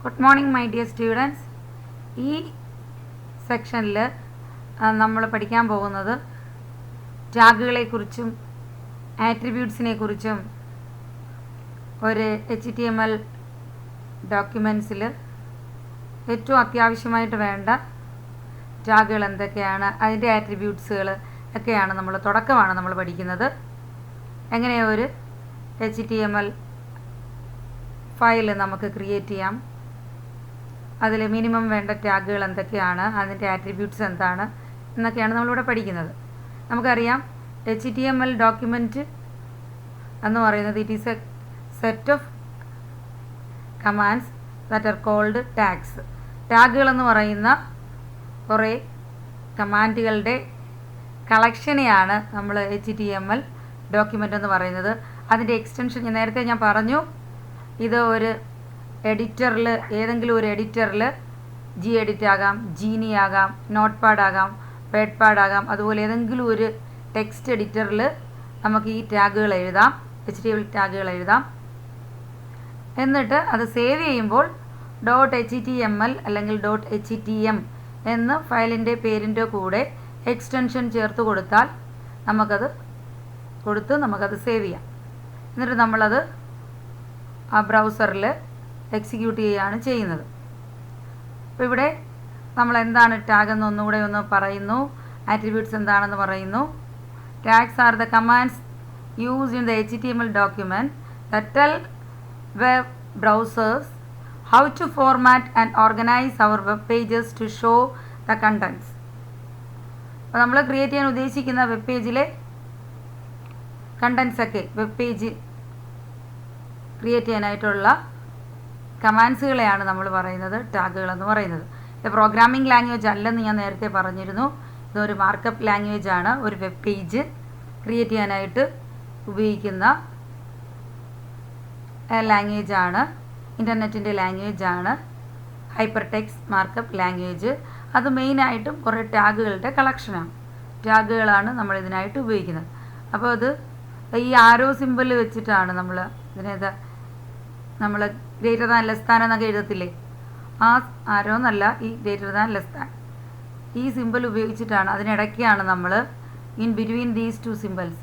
Good morning my dear students. ഈ സെക്ഷനിൽ നമ്മൾ പഠിക്കാൻ പോകുന്നത് ടാഗുകളെക്കുറിച്ചും ആട്രിബ്യൂട്ട്സിനെ കുറിച്ചും ഒരു HTML ഡോക്യുമെൻറ്റ്സിൽ ഏറ്റവും അത്യാവശ്യമായിട്ട് വേണ്ട ടാഗുകൾ എന്തൊക്കെയാണ്, അതിൻ്റെ ആട്രിബ്യൂട്ട്സുകൾ ഒക്കെയാണ് തുടക്കമാണ് നമ്മൾ പഠിക്കുന്നത്. എങ്ങനെ ഒരു HTML ഫയൽ നമുക്ക് ക്രിയേറ്റ് ചെയ്യാം, അതിൽ മിനിമം വേണ്ട ടാഗുകൾ എന്തൊക്കെയാണ്, അതിൻ്റെ ആട്രിബ്യൂട്ട്സ് എന്താണ് എന്നൊക്കെയാണ് നമ്മളിവിടെ പഠിക്കുന്നത്. നമുക്കറിയാം HTML ഡോക്യുമെൻറ്റ് എന്ന് പറയുന്നത് it is a set of commands that are called tags. ടാഗുകളെന്ന് പറയുന്ന കുറേ കമാൻഡുകളുടെ കളക്ഷനെയാണ് നമ്മൾ HTML ഡോക്യുമെൻ്റ് എന്ന് പറയുന്നത്. അതിൻ്റെ എക്സ്റ്റൻഷൻ നേരത്തെ ഞാൻ പറഞ്ഞു, ഇത് ഒരു എഡിറ്ററിൽ, ഏതെങ്കിലും ഒരു എഡിറ്ററിൽ Gedit ആകാം, ജീനി ആകാം, നോട്ട് പാഡ് ആകാം, വേഡ് പാഡ് ആകാം, അതുപോലെ ഏതെങ്കിലും ഒരു ടെക്സ്റ്റ് എഡിറ്ററിൽ നമുക്ക് ഈ ടാഗുകൾ എഴുതാം, HTML ടാഗുകൾ എഴുതാം. എന്നിട്ട് അത് സേവ് ചെയ്യുമ്പോൾ .html അല്ലെങ്കിൽ .htm എന്ന് ഫയലിൻ്റെ പേരിൻ്റെ കൂടെ എക്സ്റ്റൻഷൻ ചേർത്ത് കൊടുത്താൽ നമുക്കത് സേവ് ചെയ്യാം. എന്നിട്ട് നമ്മളത് ആ ബ്രൗസറിൽ എക്സിക്യൂട്ട് ചെയ്യുകയാണ് ചെയ്യുന്നത്. അപ്പോൾ ഇവിടെ നമ്മൾ എന്താണ് ടാഗ് എന്ന് ഒന്നുകൂടെ ഒന്ന് പറയുന്നു, ആട്രിബ്യൂട്ട്സ് എന്താണെന്ന് പറയുന്നു. Tags are the commands used in the HTML document that tell web browsers how to format and organize our web pages to show the contents. അപ്പോൾ നമ്മൾ ക്രിയേറ്റ് ചെയ്യാൻ ഉദ്ദേശിക്കുന്ന വെബ് പേജിലെ കണ്ടൻറ്റ്സൊക്കെ, വെബ് പേജ് ക്രിയേറ്റ് ചെയ്യാനായിട്ടുള്ള കമാൻഡ്സുകളെയാണ് നമ്മൾ പറയുന്നത് ടാഗുകൾ എന്ന് പറയുന്നത്. ഇത് പ്രോഗ്രാമിംഗ് ലാംഗ്വേജ് അല്ലെന്ന് ഞാൻ നേരത്തെ പറഞ്ഞിരുന്നു. ഇതൊരു മാർക്കപ്പ് ലാംഗ്വേജ് ആണ്. ഒരു വെബ് പേജ് ക്രിയേറ്റ് ചെയ്യാനായിട്ട് ഉപയോഗിക്കുന്ന ലാംഗ്വേജ് ആണ്, ഇൻ്റർനെറ്റിൻ്റെ ലാംഗ്വേജ് ആണ് ഹൈപ്പർ ടെക്സ്റ്റ് മാർക്കപ്പ് ലാംഗ്വേജ്. അത് മെയിനായിട്ടും കുറേ ടാഗുകളുടെ കളക്ഷനാണ്. ടാഗുകളാണ് നമ്മൾ ഇതിനായിട്ട് ഉപയോഗിക്കുന്നത്. അപ്പോൾ അത് ഈ ആരോ സിമ്പിൾ വെച്ചിട്ടാണ് നമ്മൾ ഗ്രേറ്റർ ദാൻ ലെസ് ദാൻ എന്നൊക്കെ എഴുതത്തില്ലേ, ആ ആരോ എന്നല്ല, ഈ ഗ്രേറ്റർ ദാൻ ലെസ് ദാൻ ഈ സിമ്പിൾ ഉപയോഗിച്ചിട്ടാണ്, അതിനിടയ്ക്കാണ് നമ്മൾ in between these two symbols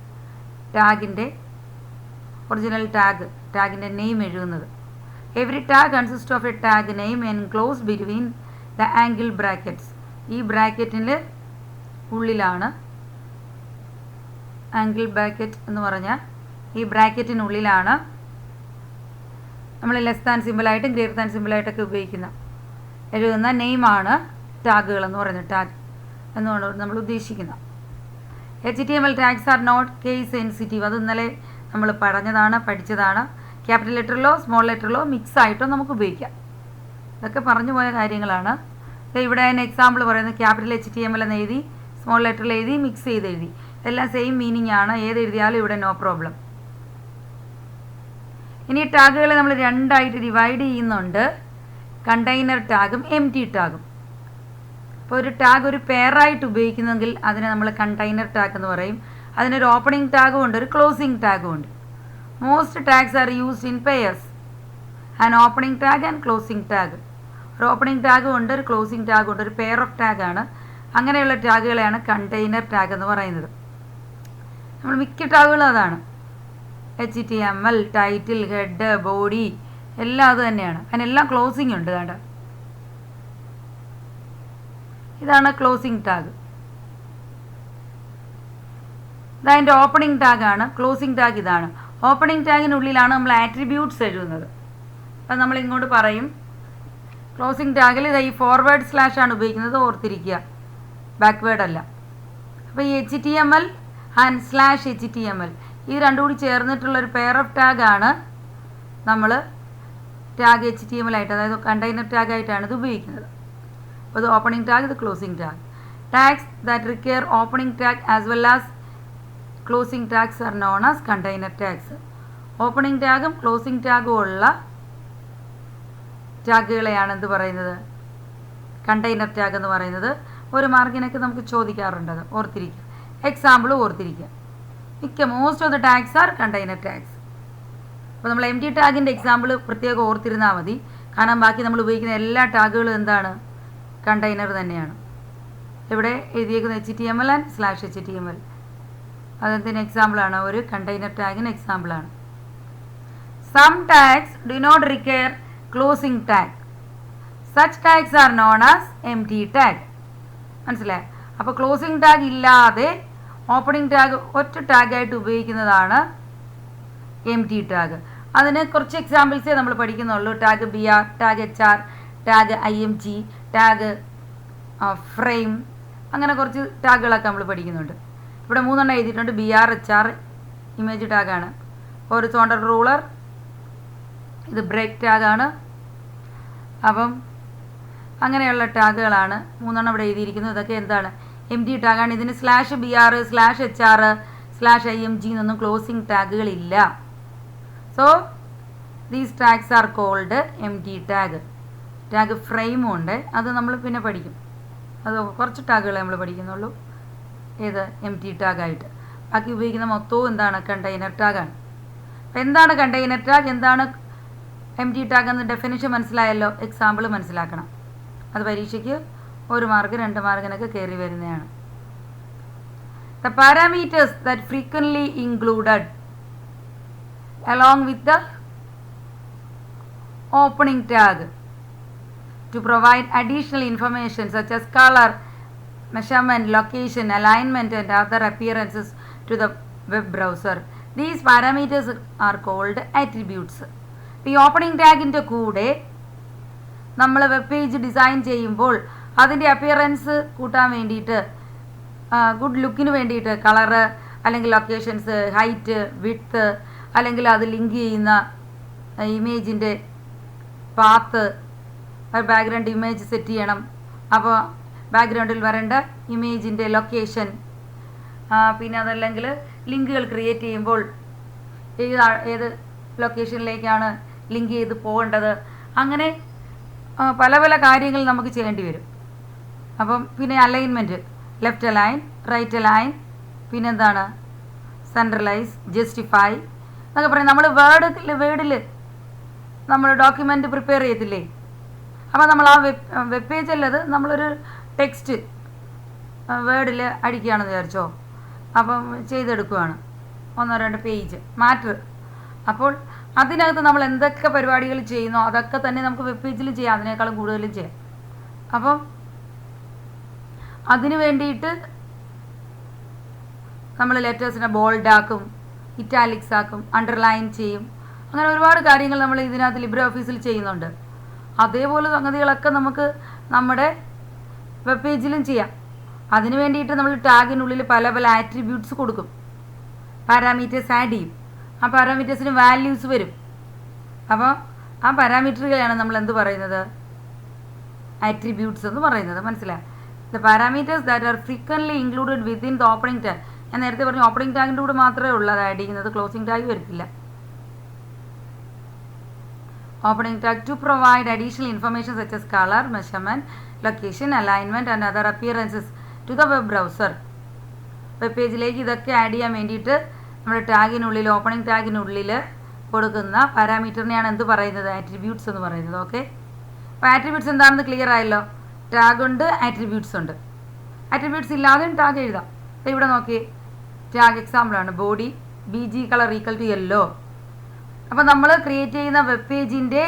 ടാഗിൻ്റെ ഒറിജിനൽ ടാഗിൻ്റെ നെയിം എഴുതുന്നത്. Every tag consist of a tag name enclose between the angle brackets. ഈ ബ്രാക്കറ്റിൻ്റെ ഉള്ളിലാണ്, ആംഗിൾ ബ്രാക്കറ്റ് എന്ന് പറഞ്ഞാൽ ഈ ബ്രാക്കറ്റിനുള്ളിലാണ് നമ്മൾ ലെസ് ദാൻ സിമ്പിളായിട്ടും ഗ്രേറ്റർ ദാൻ സിമ്പിളായിട്ടൊക്കെ എഴുതുന്ന നെയിമാണ് ടാഗുകൾ എന്ന് പറയുന്നത്. ടാഗ് എന്നുകൊണ്ട് നമ്മൾ ഉദ്ദേശിക്കുന്നത് HTML tags are not case sensitive. അത് ഇന്നലെ നമ്മൾ പഠിച്ചതാണ്. ക്യാപിറ്റൽ ലെറ്ററിലോ സ്മോൾ ലെറ്ററിലോ മിക്സ് ആയിട്ടോ നമുക്ക് ഉപയോഗിക്കാം. ഇതൊക്കെ പറഞ്ഞു പോയ കാര്യങ്ങളാണ്. ഇവിടെ അതിന് എക്സാമ്പിൾ പറയുന്നത് ക്യാപിറ്റൽ HTML എന്ന് എഴുതി, സ്മോൾ ലെറ്ററിൽ എഴുതി, മിക്സ് ചെയ്ത് എഴുതി, എല്ലാം സെയിം മീനിങ് ആണ്. ഏത് എഴുതിയാലും ഇവിടെ നോ പ്രോബ്ലം. ഇനി ടാഗുകളെ നമ്മൾ രണ്ടായിട്ട് ഡിവൈഡ് ചെയ്യുന്നുണ്ട്, കണ്ടെയ്നർ ടാഗും എംപ്റ്റി ടാഗും. ഇപ്പോൾ ഒരു ടാഗ് ഒരു പെയറായിട്ട് ഉപയോഗിക്കുന്നെങ്കിൽ അതിനെ നമ്മൾ കണ്ടെയ്നർ ടാഗ് എന്ന് പറയും. അതിനൊരു ഓപ്പണിംഗ് ടാഗും ഉണ്ട്, ഒരു ക്ലോസിംഗ് ടാഗും ഉണ്ട്. Most tags are used in pairs, and opening tag and closing tag. ഒരു ഓപ്പണിംഗ് ടാഗും ഉണ്ട്, ഒരു ക്ലോസിംഗ് ടാഗും ഉണ്ട്, ഒരു പെയർ ഓഫ് ടാഗാണ്. അങ്ങനെയുള്ള ടാഗുകളെയാണ് കണ്ടെയ്നർ ടാഗ് എന്ന് പറയുന്നത്. നമ്മൾ മിക്ക ടാഗുകളും അതാണ്. HTML, ടൈറ്റിൽ, ഹെഡ്, ബോഡി എല്ലാം അത് തന്നെയാണ്. അതിനെല്ലാം ക്ലോസിംഗ് ഉണ്ട്. ഇതാണ് ക്ലോസിംഗ് ടാഗ്. ഇതതിൻ്റെ ഓപ്പണിംഗ് ടാഗാണ്. ക്ലോസിംഗ് ടാഗ് ഇതാണ്. ഓപ്പണിംഗ് ടാഗിനുള്ളിലാണ് നമ്മൾ ആട്രിബ്യൂട്ട്സ് എഴുതുന്നത്. അപ്പം നമ്മൾ ഇങ്ങോട്ട് പറയും, ക്ലോസിംഗ് ടാഗിൽ ഈ ഫോർവേഡ് സ്ലാഷ് ആണ് ഉപയോഗിക്കുന്നത്, ഓർത്തിരിക്കുക, ബാക്ക്വേഡ് അല്ല. അപ്പോൾ ഈ HTML ആൻഡ് /HTML ഇത് രണ്ടും കൂടി ചേർന്നിട്ടുള്ളൊരു പെയർ ഓഫ് ടാഗാണ് നമ്മൾ ടാഗ് HTML ആയിട്ട്, അതായത് കണ്ടെയ്നർ ടാഗായിട്ടാണ് ഇത് ഉപയോഗിക്കുന്നത്. അപ്പോൾ ഇത് ഓപ്പണിംഗ് ടാഗ്, ഇത് closing tag. Tags that require opening tag as well as closing tags are known as container tags. Opening ടാഗും ക്ലോസിംഗ് ടാഗും ഉള്ള ടാഗുകളെയാണ് എന്ത് പറയുന്നത്, കണ്ടെയ്നർ ടാഗ് എന്ന് പറയുന്നത്. ഒരു മാർക്കിനൊക്കെ നമുക്ക് ചോദിക്കാറുണ്ട്, അത് ഓർത്തിരിക്കുക. എക്സാമ്പിൾ ഓർത്തിരിക്കുക. Most of the tags R container tags. അപ്പോൾ നമ്മൾ എംപ്റ്റി ടാഗിൻ്റെ എക്സാമ്പിൾ പ്രത്യേകം ഓർത്തിരുന്നാൽ മതി. കാരണം ബാക്കി നമ്മൾ ഉപയോഗിക്കുന്ന എല്ലാ ടാഗുകളും എന്താണ്, കണ്ടെയ്നർ തന്നെയാണ്. ഇവിടെ എഴുതിയേക്കുന്ന HTML ആൻഡ് /HTML അതെന്തിന് എക്സാമ്പിളാണ്, ഒരു കണ്ടെയ്നർ ടാഗിന് എക്സാമ്പിളാണ്. Some tags do not require closing tag. Such tags are known as empty tag. മനസ്സിലായി? അപ്പോൾ ക്ലോസിംഗ് ടാഗ് ഇല്ലാതെ ഓപ്പണിംഗ് ടാഗ് ഒറ്റ ടാഗായിട്ട് ഉപയോഗിക്കുന്നതാണ് empty ടാഗ്. അതിന് കുറച്ച് എക്സാമ്പിൾസേ നമ്മൾ പഠിക്കുന്നുള്ളൂ. Tag BR, tag HR, tag IMG, tag frame, അങ്ങനെ കുറച്ച് ടാഗുകളൊക്കെ നമ്മൾ പഠിക്കുന്നുണ്ട്. ഇവിടെ 3 എഴുതിയിട്ടുണ്ട്. BR, HR ഇമേജ് ടാഗാണ്. ഹൊറിസോണ്ടൽ റൂളർ ഇത് ബ്രേക്ക് ടാഗാണ്. അപ്പം അങ്ങനെയുള്ള ടാഗുകളാണ് 3 ഇവിടെ എഴുതിയിരിക്കുന്നത്. ഇതൊക്കെ എന്താണ്, empty ടാഗാണ്. ഇതിന് /BR, /HR, /IMG എന്നൊന്നും ക്ലോസിംഗ് ടാഗുകളില്ല. So these tags are called empty tag. Tag ഫ്രെയിമും ഉണ്ട്, അത് നമ്മൾ പിന്നെ പഠിക്കും. അത് കുറച്ച് ടാഗുകളെ നമ്മൾ പഠിക്കുന്നുള്ളൂ. ഏത്, empty ടാഗായിട്ട്. ബാക്കി ഉപയോഗിക്കുന്ന മൊത്തവും എന്താണ്, കണ്ടെയ്നർ ടാഗാണ്. അപ്പോൾ എന്താണ് കണ്ടെയ്നർ ടാഗ്, എന്താണ് empty ടാഗ് എന്ന ഡെഫിനിഷൻ മനസ്സിലായല്ലോ. എക്സാമ്പിൾ മനസ്സിലാക്കണം. അത് പരീക്ഷയ്ക്ക് 1 മാർക്ക് 2 മാർക്കിനൊക്കെ കയറി വരുന്നതാണ്. The parameters that frequently included along with the opening tag to provide additional information such as color, measurement, location, alignment and other appearances to the web browser. These parameters are called attributes. ഈ opening ടാഗിൻ്റെ കൂടെ നമ്മൾ web page design ചെയ്യുമ്പോൾ അതിൻ്റെ appearance കൂട്ടാൻ വേണ്ടിയിട്ട്, good ലുക്കിന് വേണ്ടിയിട്ട് colour അല്ലെങ്കിൽ locations, height, width, അല്ലെങ്കിൽ അത് ലിങ്ക് ചെയ്യുന്ന ഇമേജിൻ്റെ പാത്ത്, ബാക്ക്ഗ്രൗണ്ട് ഇമേജ് സെറ്റ് ചെയ്യണം. അപ്പോൾ ബാക്ക്ഗ്രൗണ്ടിൽ വരേണ്ട ഇമേജിൻ്റെ ലൊക്കേഷൻ, പിന്നെ അതല്ലെങ്കിൽ ലിങ്കുകൾ ക്രിയേറ്റ് ചെയ്യുമ്പോൾ ഏത് ലൊക്കേഷനിലേക്കാണ് ലിങ്ക് ചെയ്ത് പോകേണ്ടത്, അങ്ങനെ പല പല കാര്യങ്ങൾ നമുക്ക് ചെയ്യേണ്ടി വരും. അപ്പം പിന്നെ alignment, left align, right align, പിന്നെന്താണ് സെൻട്രലൈസ്, ജസ്റ്റിഫൈ എന്നൊക്കെ പറയും. നമ്മൾ വേർഡിൽ നമ്മൾ ഡോക്യുമെൻ്റ് പ്രിപ്പയർ ചെയ്യത്തില്ലേ, അപ്പോൾ നമ്മൾ ആ വെബ് പേജല്ലത് നമ്മളൊരു ടെക്സ്റ്റ് വേർഡിൽ അടിക്കുകയാണെന്ന് വിചാരിച്ചോ, അപ്പം ചെയ്തെടുക്കുകയാണ് 1-2 പേജ് മാറ്റർ. അപ്പോൾ അതിനകത്ത് നമ്മൾ എന്തൊക്കെ പരിപാടികൾ ചെയ്യുന്നോ അതൊക്കെ തന്നെ നമുക്ക് വെബ് പേജിൽ ചെയ്യാം, അതിനേക്കാളും കൂടുതലും ചെയ്യാം. അപ്പം അതിന് വേണ്ടിയിട്ട് നമ്മൾ ലെറ്റേഴ്സിനെ ബോൾഡാക്കും, ഇറ്റാലിക്സ് ആക്കും, അണ്ടർലൈൻ ചെയ്യും. അങ്ങനെ ഒരുപാട് കാര്യങ്ങൾ നമ്മൾ ഇതിനകത്ത് ലിബ്രെ ഓഫീസിൽ ചെയ്യുന്നുണ്ട്. അതേപോലെ സംഗതികളൊക്കെ നമുക്ക് നമ്മുടെ വെബ് പേജിലും ചെയ്യാം. അതിന് വേണ്ടിയിട്ട് നമ്മൾ ടാഗിനുള്ളിൽ പല പല ആട്രിബ്യൂട്ട്സ് കൊടുക്കും, പാരാമീറ്റേഴ്സ് ആഡ് ചെയ്യും. ആ പാരാമീറ്റേഴ്സിന് വാല്യൂസ് വരും. അപ്പോൾ ആ പാരാമീറ്ററുകളെയാണ് നമ്മൾ എന്ത് പറയുന്നത്, ആട്രിബ്യൂട്ട്സ് എന്ന് പറയുന്നത്. മനസ്സിലായി? The parameters that are frequently included within the opening tag. ഞാൻ നേരത്തെ പറഞ്ഞു ഓപ്പണിംഗ് ടാഗിൻ്റെ കൂടെ മാത്രമേ ഉള്ളൂ അത് ആഡ് ചെയ്യുന്നത്, ക്ലോസിംഗ് ടാഗ് വരത്തില്ല. Opening tag to provide additional information such as colour, measurement, location, alignment and other appearances to the web browser. Web പേജിലേക്ക് ഇതൊക്കെ ആഡ് ചെയ്യാൻ വേണ്ടിയിട്ട് നമ്മുടെ ടാഗിനുള്ളിൽ, ഓപ്പണിംഗ് ടാഗിനുള്ളിൽ കൊടുക്കുന്ന പാരാമീറ്ററിനെയാണ് എന്ത് പറയുന്നത്, ആട്രിബ്യൂട്ട്സ് എന്ന് പറയുന്നത്. ഓക്കെ, അപ്പോൾ ആട്രിബ്യൂട്ട്സ് എന്താണെന്ന് ക്ലിയർ ആയല്ലോ. ടാഗ് ഉണ്ട്, ആട്രിബ്യൂട്ട്സ് ഉണ്ട്. ആട്രിബ്യൂട്ട്സ് ഇല്ലാതെയും ടാഗ് എഴുതാം. ഇവിടെ നോക്കി, ടാഗ് എക്സാമ്പിളാണ് body, BG colour equal to yellow. അപ്പോൾ നമ്മൾ ക്രിയേറ്റ് ചെയ്യുന്ന വെബ് പേജിൻ്റെ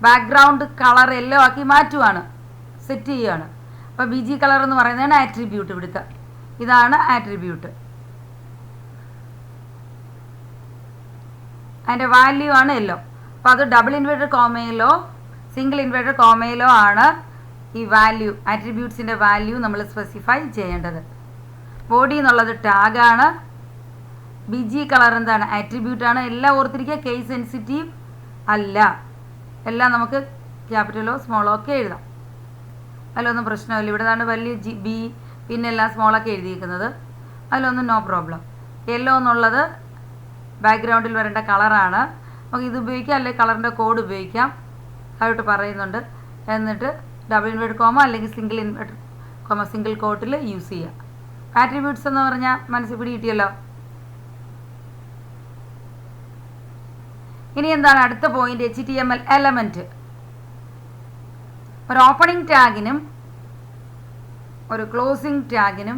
ബാക്ക്ഗ്രൗണ്ട് കളർ യെല്ലോ ആക്കി മാറ്റുവാണ്, സെറ്റ് ചെയ്യുകയാണ്. അപ്പോൾ BG കളർ എന്ന് പറയുന്നതാണ് ആട്രിബ്യൂട്ട്. ഇവിടുത്തെ ഇതാണ് ആട്രിബ്യൂട്ട്. അതിൻ്റെ വാല്യൂ ആണ് യെല്ലോ. അപ്പോൾ അത് ഡബിൾ ഇൻവേർട്ടഡ് കോമയിലോ സിംഗിൾ ഇൻവേർട്ടഡ് കോമയിലോ ആണ് ഈ വാല്യൂ, ആട്രിബ്യൂട്ട്സിൻ്റെ വാല്യൂ നമ്മൾ സ്പെസിഫൈ ചെയ്യേണ്ടത്. ബോഡി എന്നുള്ളത് ടാഗാണ്, BG കളർ എന്താണ്, ആട്രിബ്യൂട്ടാണ്. എല്ലാം ഓർത്തിരിക്കുക, കേസ് സെൻസിറ്റീവ് അല്ല. എല്ലാം നമുക്ക് ക്യാപിറ്റലോ സ്മോളോ ഒക്കെ എഴുതാം, അതിലൊന്നും പ്രശ്നമില്ല. ഇവിടെ നിന്നാണ് വലിയ B പിന്നെ എല്ലാം സ്മോളൊക്കെ എഴുതിയിരിക്കുന്നത്, അതിലൊന്നും നോ പ്രോബ്ലം. യെല്ലോ എന്നുള്ളത് ബാക്ക്ഗ്രൗണ്ടിൽ വരേണ്ട കളറാണ്. നമുക്ക് ഇത് ഉപയോഗിക്കാം, അല്ലെങ്കിൽ കളറിൻ്റെ കോഡ് ഉപയോഗിക്കാം, അതായിട്ട് പറയുന്നുണ്ട്. എന്നിട്ട് ഡബിൾ ഇൻവേർട്ടഡ് കോമ അല്ലെങ്കിൽ സിംഗിൾ ഇൻവേർട്ടഡ് കോമ സിംഗിൾ കോട്ടിൽ യൂസ് ചെയ്യുക. ആട്രിബ്യൂട്ട്സ് എന്ന് പറഞ്ഞാൽ മനസ്സിൽ പിടി കിട്ടിയല്ലോ. ഇനി എന്താണ് അടുത്ത പോയിന്റ്? HTML element. ഒരു ഓപ്പണിംഗ് ടാഗിനും ഒരു ക്ലോസിംഗ് ടാഗിനും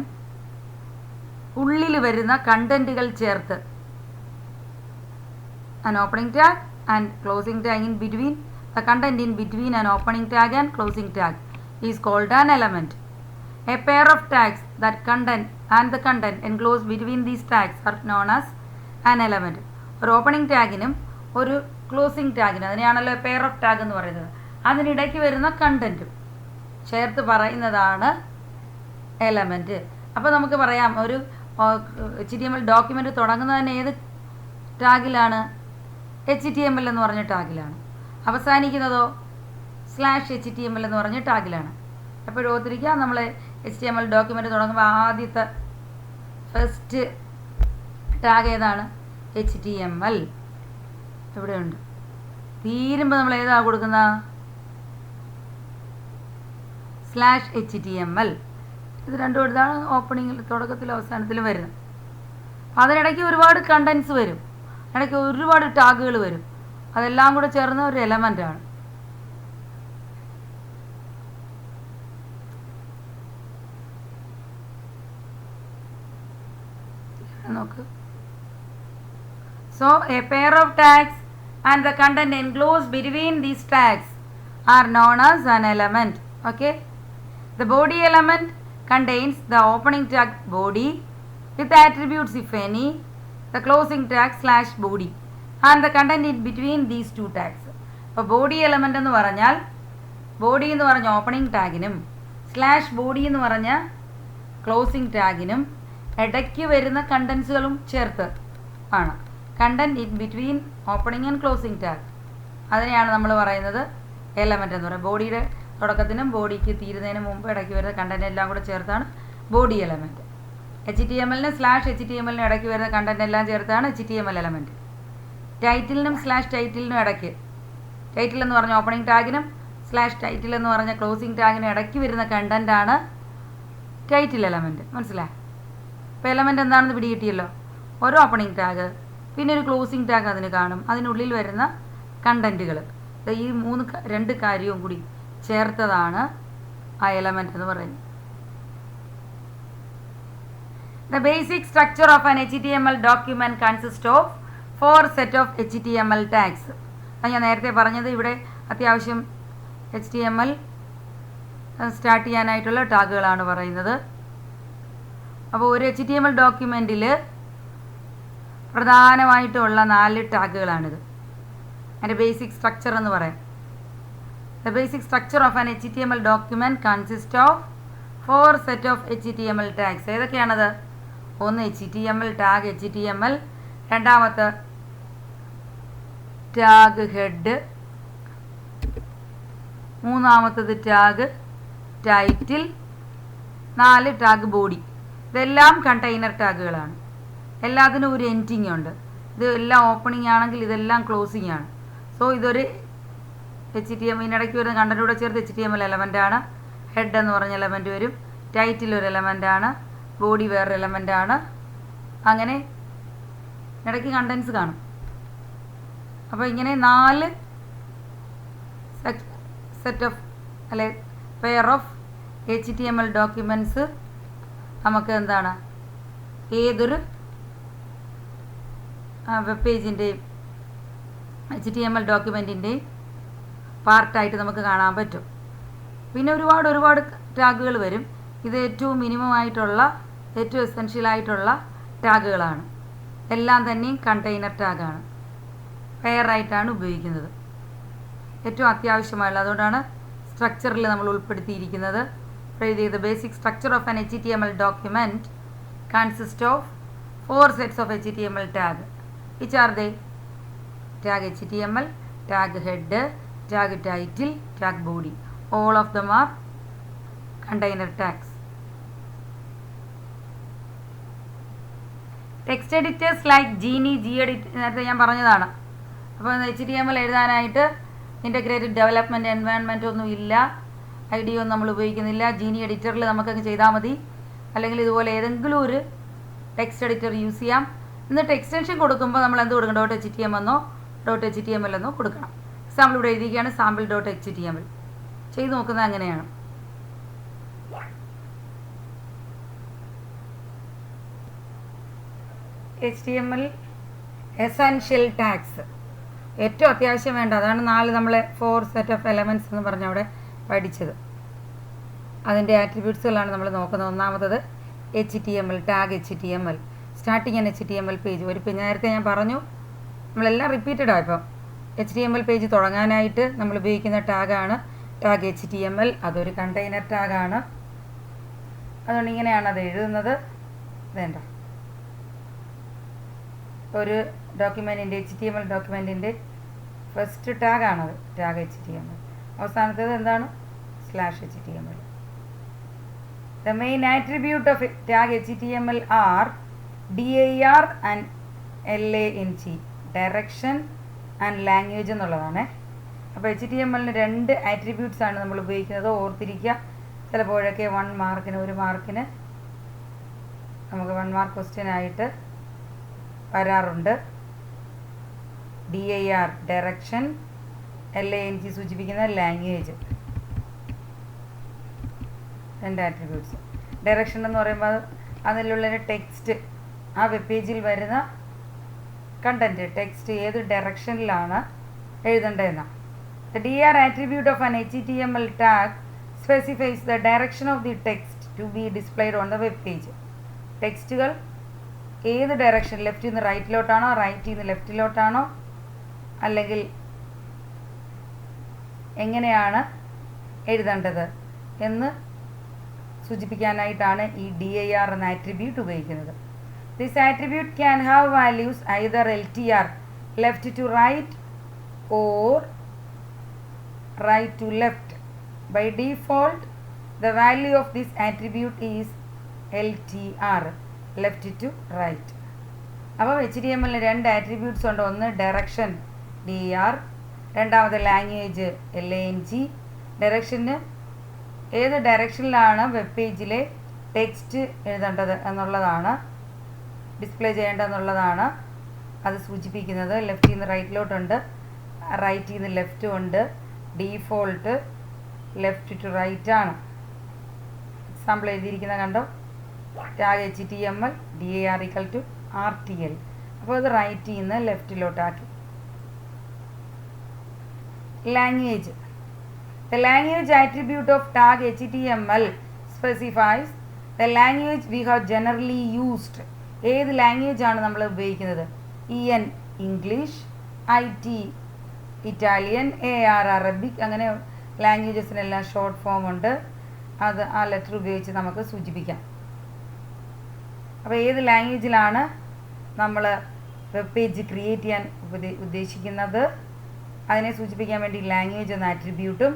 ഉള്ളിൽ വരുന്ന കണ്ടൻറ്റുകൾ ചേർത്ത്, an opening tag and closing tag in between, the content in between an opening tag and closing tag is called an element. A pair of tags that content and the content enclosed between these tags are known as an element. ഒരു opening ടാഗിനും ഒരു closing ടാഗിനും, അതിനെയാണല്ലോ pair of tag എന്ന് പറയുന്നത്, അതിനിടയ്ക്ക് വരുന്ന കണ്ടൻറ്റും ചേർത്ത് പറയുന്നതാണ് element. അപ്പോൾ നമുക്ക് പറയാം, ഒരു HTML ഡോക്യുമെൻ്റ് തുടങ്ങുന്നത് തന്നെ ഏത് ടാഗിലാണ്? HTML എന്ന് പറഞ്ഞ ടാഗിലാണ്. അവസാനിക്കുന്നതോ /HTML എന്ന് പറഞ്ഞ ടാഗിലാണ്. എപ്പോഴും ഓർത്തിരിക്കുക, നമ്മൾ HTML ഡോക്യുമെൻ്റ് തുടങ്ങുമ്പോൾ ആദ്യത്തെ ഫസ്റ്റ് ടാഗ് ഏതാണ്? HTML. ഇവിടെയുണ്ട്. തീരുമ്പോൾ നമ്മൾ ഏതാ കൊടുക്കുന്ന? /HTML. ഇത് രണ്ടും ഇതാണ് ഓപ്പണിങ്ങിൽ, തുടക്കത്തിലും അവസാനത്തിലും വരുന്നത്. അതിനിടയ്ക്ക് ഒരുപാട് കണ്ടൻസ് വരും, ഇടയ്ക്ക് ഒരുപാട് ടാഗുകൾ വരും. അതെല്ലാം കൂടെ ചേർന്ന ഒരു എലമെൻ്റാണ്. നോക്ക്. So a pair of tags and the content enclosed between these tags are known as an element. Okay. The body element contains the opening tag body with attributes if any, the closing tag /body and the content in between these two tags. അപ്പോൾ body element എന്ന് പറഞ്ഞാൽ, body എന്ന് പറഞ്ഞ opening ടാഗിനും /body എന്ന് പറഞ്ഞ closing ടാഗിനും ഇടയ്ക്ക് വരുന്ന കണ്ടൻസുകളും ചേർത്ത് ആണ് content in between opening and closing tag. അതിനെയാണ് നമ്മൾ പറയുന്നത് എലമെൻ്റ് എന്ന് പറയുന്നത്. ബോഡിയുടെ തുടക്കത്തിനും ബോഡിക്ക് തീരുന്നതിന് മുമ്പ് ഇടയ്ക്ക് വരുന്ന കണ്ടൻറ്റ് എല്ലാം കൂടെ ചേർത്താണ് ബോഡി എലമെൻറ്റ്. HTML-ന് /HTML-ന് ഇടയ്ക്ക് വരുന്ന കണ്ടൻറ്റ് എല്ലാം ചേർത്താണ് HTML എലമെൻറ്റ്. ടൈറ്റിലിനും /ടൈറ്റിലിനും ഇടയ്ക്ക്, ടൈറ്റിൽ എന്ന് പറഞ്ഞ ഓപ്പണിംഗ് ടാഗിനും /ടൈറ്റിൽ എന്ന് പറഞ്ഞ ക്ലോസിംഗ് ടാഗിനും ഇടയ്ക്ക് വരുന്ന കണ്ടൻറ്റാണ് ടൈറ്റിൽ എലമെൻറ്റ്. മനസ്സിലായി? ഇപ്പോൾ എലമെൻറ്റ് എന്താണെന്ന് പിടികിട്ടിയല്ലോ. ഒരു ഓപ്പണിംഗ് ടാഗ്, പിന്നെ ഒരു ക്ലോസിംഗ് ടാഗ് അതിന് കാണും, അതിനുള്ളിൽ വരുന്ന കണ്ടൻറ്റുകൾ. ഈ രണ്ട് കാര്യവും കൂടി ചേർത്തതാണ് ആ എലമെൻറ്റ് എന്ന് പറയുന്നത്. The basic structure of an HTML document consists of 4 set of HTML tags. അത് ഞാൻ നേരത്തെ പറഞ്ഞത്. ഇവിടെ അത്യാവശ്യം HTML സ്റ്റാർട്ട് ചെയ്യാനായിട്ടുള്ള ടാഗുകളാണ് പറയുന്നത്. അപ്പോൾ ഒരു HTML ഡോക്യുമെൻറ്റിൽ പ്രധാനമായിട്ടുള്ള 4 ടാഗുകളാണിത്. അതിൻ്റെ ബേസിക് സ്ട്രക്ചർ എന്ന് പറയാം. The basic structure of an HTML document consists of 4 set of HTML tags. ഏതൊക്കെയാണത്? ഒന്ന് HTML ടാഗ് HTML, രണ്ടാമത്തെ ടാഗ് ഹെഡ്, മൂന്നാമത്തത് ടാഗ് ടൈറ്റിൽ, 4 ടാഗ് ബോഡി. ഇതെല്ലാം കണ്ടെയ്നർ ടാഗുകളാണ്. എല്ലാത്തിനും ഒരു എൻഡിങ് ഉണ്ട്. ഇത് എല്ലാം ഓപ്പണിംഗ് ആണെങ്കിൽ ഇതെല്ലാം ക്ലോസിംഗ് ആണ്. സോ ഇതൊരു HTML-ഇടയ്ക്ക് വരുന്ന കണ്ടന്റ് കൂടെ ചേർത്ത് HTML എലമെൻ്റാണ്. ഹെഡ് എന്ന് പറഞ്ഞ എലമെൻറ്റ് വരും, ടൈറ്റിൽ ഒരു എലമെൻ്റാണ്, ബോഡി വേറൊരു എലമെൻ്റാണ്. അങ്ങനെ ഇടയ്ക്ക് കണ്ടൻസ് കാണും. അപ്പോൾ ഇങ്ങനെ 4 സെറ്റ് ഓഫ് അല്ലെ പെയർ ഓഫ് HTML ഡോക്യുമെൻറ്റ്സ് നമുക്ക് എന്താണ് ഏതൊരു വെബ് പേജിൻ്റെയും HTML ഡോക്യുമെൻറ്റിൻ്റെയും പാർട്ടായിട്ട് നമുക്ക് കാണാൻ പറ്റും. പിന്നെ ഒരുപാട് ടാഗുകൾ വരും. ഇത് ഏറ്റവും മിനിമം ആയിട്ടുള്ള, ഏറ്റവും എസെൻഷ്യൽ ആയിട്ടുള്ള ടാഗുകളാണ്. എല്ലാം തന്നെയും കണ്ടെയ്നർ ടാഗാണ്, പെയറായിട്ടാണ് ഉപയോഗിക്കുന്നത്. ഏറ്റവും അത്യാവശ്യമായുള്ള, അതുകൊണ്ടാണ് സ്ട്രക്ചറിൽ നമ്മൾ ഉൾപ്പെടുത്തിയിരിക്കുന്നത്. The basic structure of an HTML document consists of 4 sets of HTML tag. Which are they? Tag HTML, tag head, tag title, tag body. All of them are container tags. Text editors like Genie, Gedit നേരത്തെ ഞാൻ പറഞ്ഞതാണ്. അപ്പോൾ HTML എഴുതാനായിട്ട് integrated development environment ഒന്നും ഇല്ല, IDE ഒന്നും നമ്മൾ ഉപയോഗിക്കുന്നില്ല. ജീനി എഡിറ്ററിൽ നമുക്കങ്ങ് ചെയ്താൽ മതി. അല്ലെങ്കിൽ ഇതുപോലെ ഏതെങ്കിലും ഒരു ടെക്സ്റ്റ് എഡിറ്റർ യൂസ് ചെയ്യാം. എന്നിട്ട് എക്സ്റ്റൻഷൻ കൊടുക്കുമ്പോൾ നമ്മൾ എന്ത് കൊടുക്കണം? .htm എന്നോ .html എന്നോ കൊടുക്കണം. എക്സാമ്പിൾ ഇവിടെ എഴുതിയിരിക്കുകയാണ് sample.html. ചെയ്ത് നോക്കുന്നത് അങ്ങനെയാണ്. HTML എസെൻഷ്യൽ ടാഗ്സ് ഏറ്റവും അത്യാവശ്യം വേണ്ട, അതാണ് 4 സെറ്റ് ഓഫ് എലമെൻറ്റ്സ് എന്ന് പറഞ്ഞ അവിടെ പഠിച്ചത്. അതിൻ്റെ ആട്രിബ്യൂട്ട്സുകളാണ് നമ്മൾ നോക്കുന്നത്. ഒന്നാമത്തത് HTML, tag HTML, starting an HTML page. ഒരു നേരത്തെ ഞാൻ പറഞ്ഞു, നമ്മളെല്ലാം റിപ്പീറ്റഡാണ്. ഇപ്പം HTML പേജ് തുടങ്ങാനായിട്ട് നമ്മൾ ഉപയോഗിക്കുന്ന ടാഗാണ് ടാഗ് HTML. അതൊരു കണ്ടെയ്നർ ടാഗാണ്. അതുകൊണ്ട് ഇങ്ങനെയാണ് അത് എഴുതുന്നത്. വേണ്ട, ഒരു ഡോക്യുമെൻറ്റിൻ്റെ HTML ഡോക്യുമെൻറ്റിൻ്റെ ഫസ്റ്റ് ടാഗാണത്, ടാഗ് HTML. അവസാനത്തേത് എന്താണ്? /HTML. The main attribute of tag HTML are DIR and LANG, direction and language എന്നുള്ളതാണ്. അപ്പോൾ HTML 2 ആട്രിബ്യൂട്ട്സ് ആണ് നമ്മൾ ഉപയോഗിക്കുന്നത്. ഓർത്തിരിക്കുക. ചിലപ്പോഴൊക്കെ 1 മാർക്കിന് നമുക്ക് 1 മാർക്ക് ക്വസ്റ്റ്യൻ ആയിട്ട് വരാറുണ്ട്. DIR ഡയറക്ഷൻ, LANG സൂചിപ്പിക്കുന്ന ലാംഗ്വേജ്. 2 ആട്രിബ്യൂട്ട്സ്. ഡയറക്ഷൻ എന്ന് പറയുമ്പോൾ അതിലുള്ള ടെക്സ്റ്റ്, ആ വെബ് പേജിൽ വരുന്ന കണ്ടൻറ്റ്, ടെക്സ്റ്റ് ഏത് ഡയറക്ഷനിലാണ് എഴുതേണ്ടതെന്നാണ്. The DIR attribute of an HTML tag specifies the direction of the text to be displayed on the web page. ടെക്സ്റ്റുകൾ ഏത് ഡയറക്ഷൻ, ലെഫ്റ്റിൽ നിന്ന് റൈറ്റിലോട്ടാണോ, റൈറ്റിൽ നിന്ന് ലെഫ്റ്റിലോട്ടാണോ, അല്ലെങ്കിൽ എങ്ങനെയാണ് എഴുതേണ്ടത് എന്ന് സൂചിപ്പിക്കാനായിട്ടാണ് ഈ DIR എന്ന ആട്രിബ്യൂട്ട് ഉപയോഗിക്കുന്നത്. This attribute can have values either LTR, left to right, or right to left. By default the value of this attribute is LTR, left to right. അപ്പോൾ HTML 2 ആട്രിബ്യൂട്ട്സ് ഉണ്ട്. ഒന്ന് ഡയറക്ഷൻ DIR, രണ്ടാമത്തെ language LANG. ഡയറക്ഷന് ഏത് ഡയറക്ഷനിലാണ് web പേജിലെ text എഴുതേണ്ടത് എന്നുള്ളതാണ്, ഡിസ്പ്ലേ ചെയ്യേണ്ടതെന്നുള്ളതാണ് അത് സൂചിപ്പിക്കുന്നത്. ലെഫ്റ്റിൽ നിന്ന് റൈറ്റിലോട്ടുണ്ട്, റൈറ്റിൽ നിന്ന് ലെഫ്റ്റും ഉണ്ട്. ഡീഫോൾട്ട് ലെഫ്റ്റ് ടു റൈറ്റ് ആണ്. എക്സാമ്പിൾ എഴുതിയിരിക്കുന്നത് കണ്ടോ, ടാഗ് HTML DIR = RTL. അപ്പോൾ അത് റൈറ്റിൽ നിന്ന് ലെഫ്റ്റിലോട്ടാക്കി. Language. The language attribute of tag HTML specifies the language we have generally used. ഏത് ലാംഗ്വേജ് ആണ് നമ്മൾ ഉപയോഗിക്കുന്നത്? EN English, IT Italian, AR Arabic, അങ്ങനെ ലാംഗ്വേജസിനെല്ലാം ഷോർട്ട് ഫോം ഉണ്ട്. അത് ആ ലെറ്റർ ഉപയോഗിച്ച് നമുക്ക് സൂചിപ്പിക്കാം. അപ്പോൾ ഏത് ലാംഗ്വേജിലാണ് നമ്മൾ വെബ് പേജ് ക്രിയേറ്റ് ചെയ്യാൻ ഉദ്ദേശിക്കുന്നത് അതിനെ സൂചിപ്പിക്കാൻ വേണ്ടി ലാംഗ്വേജ് എന്ന ആട്രിബ്യൂട്ടും,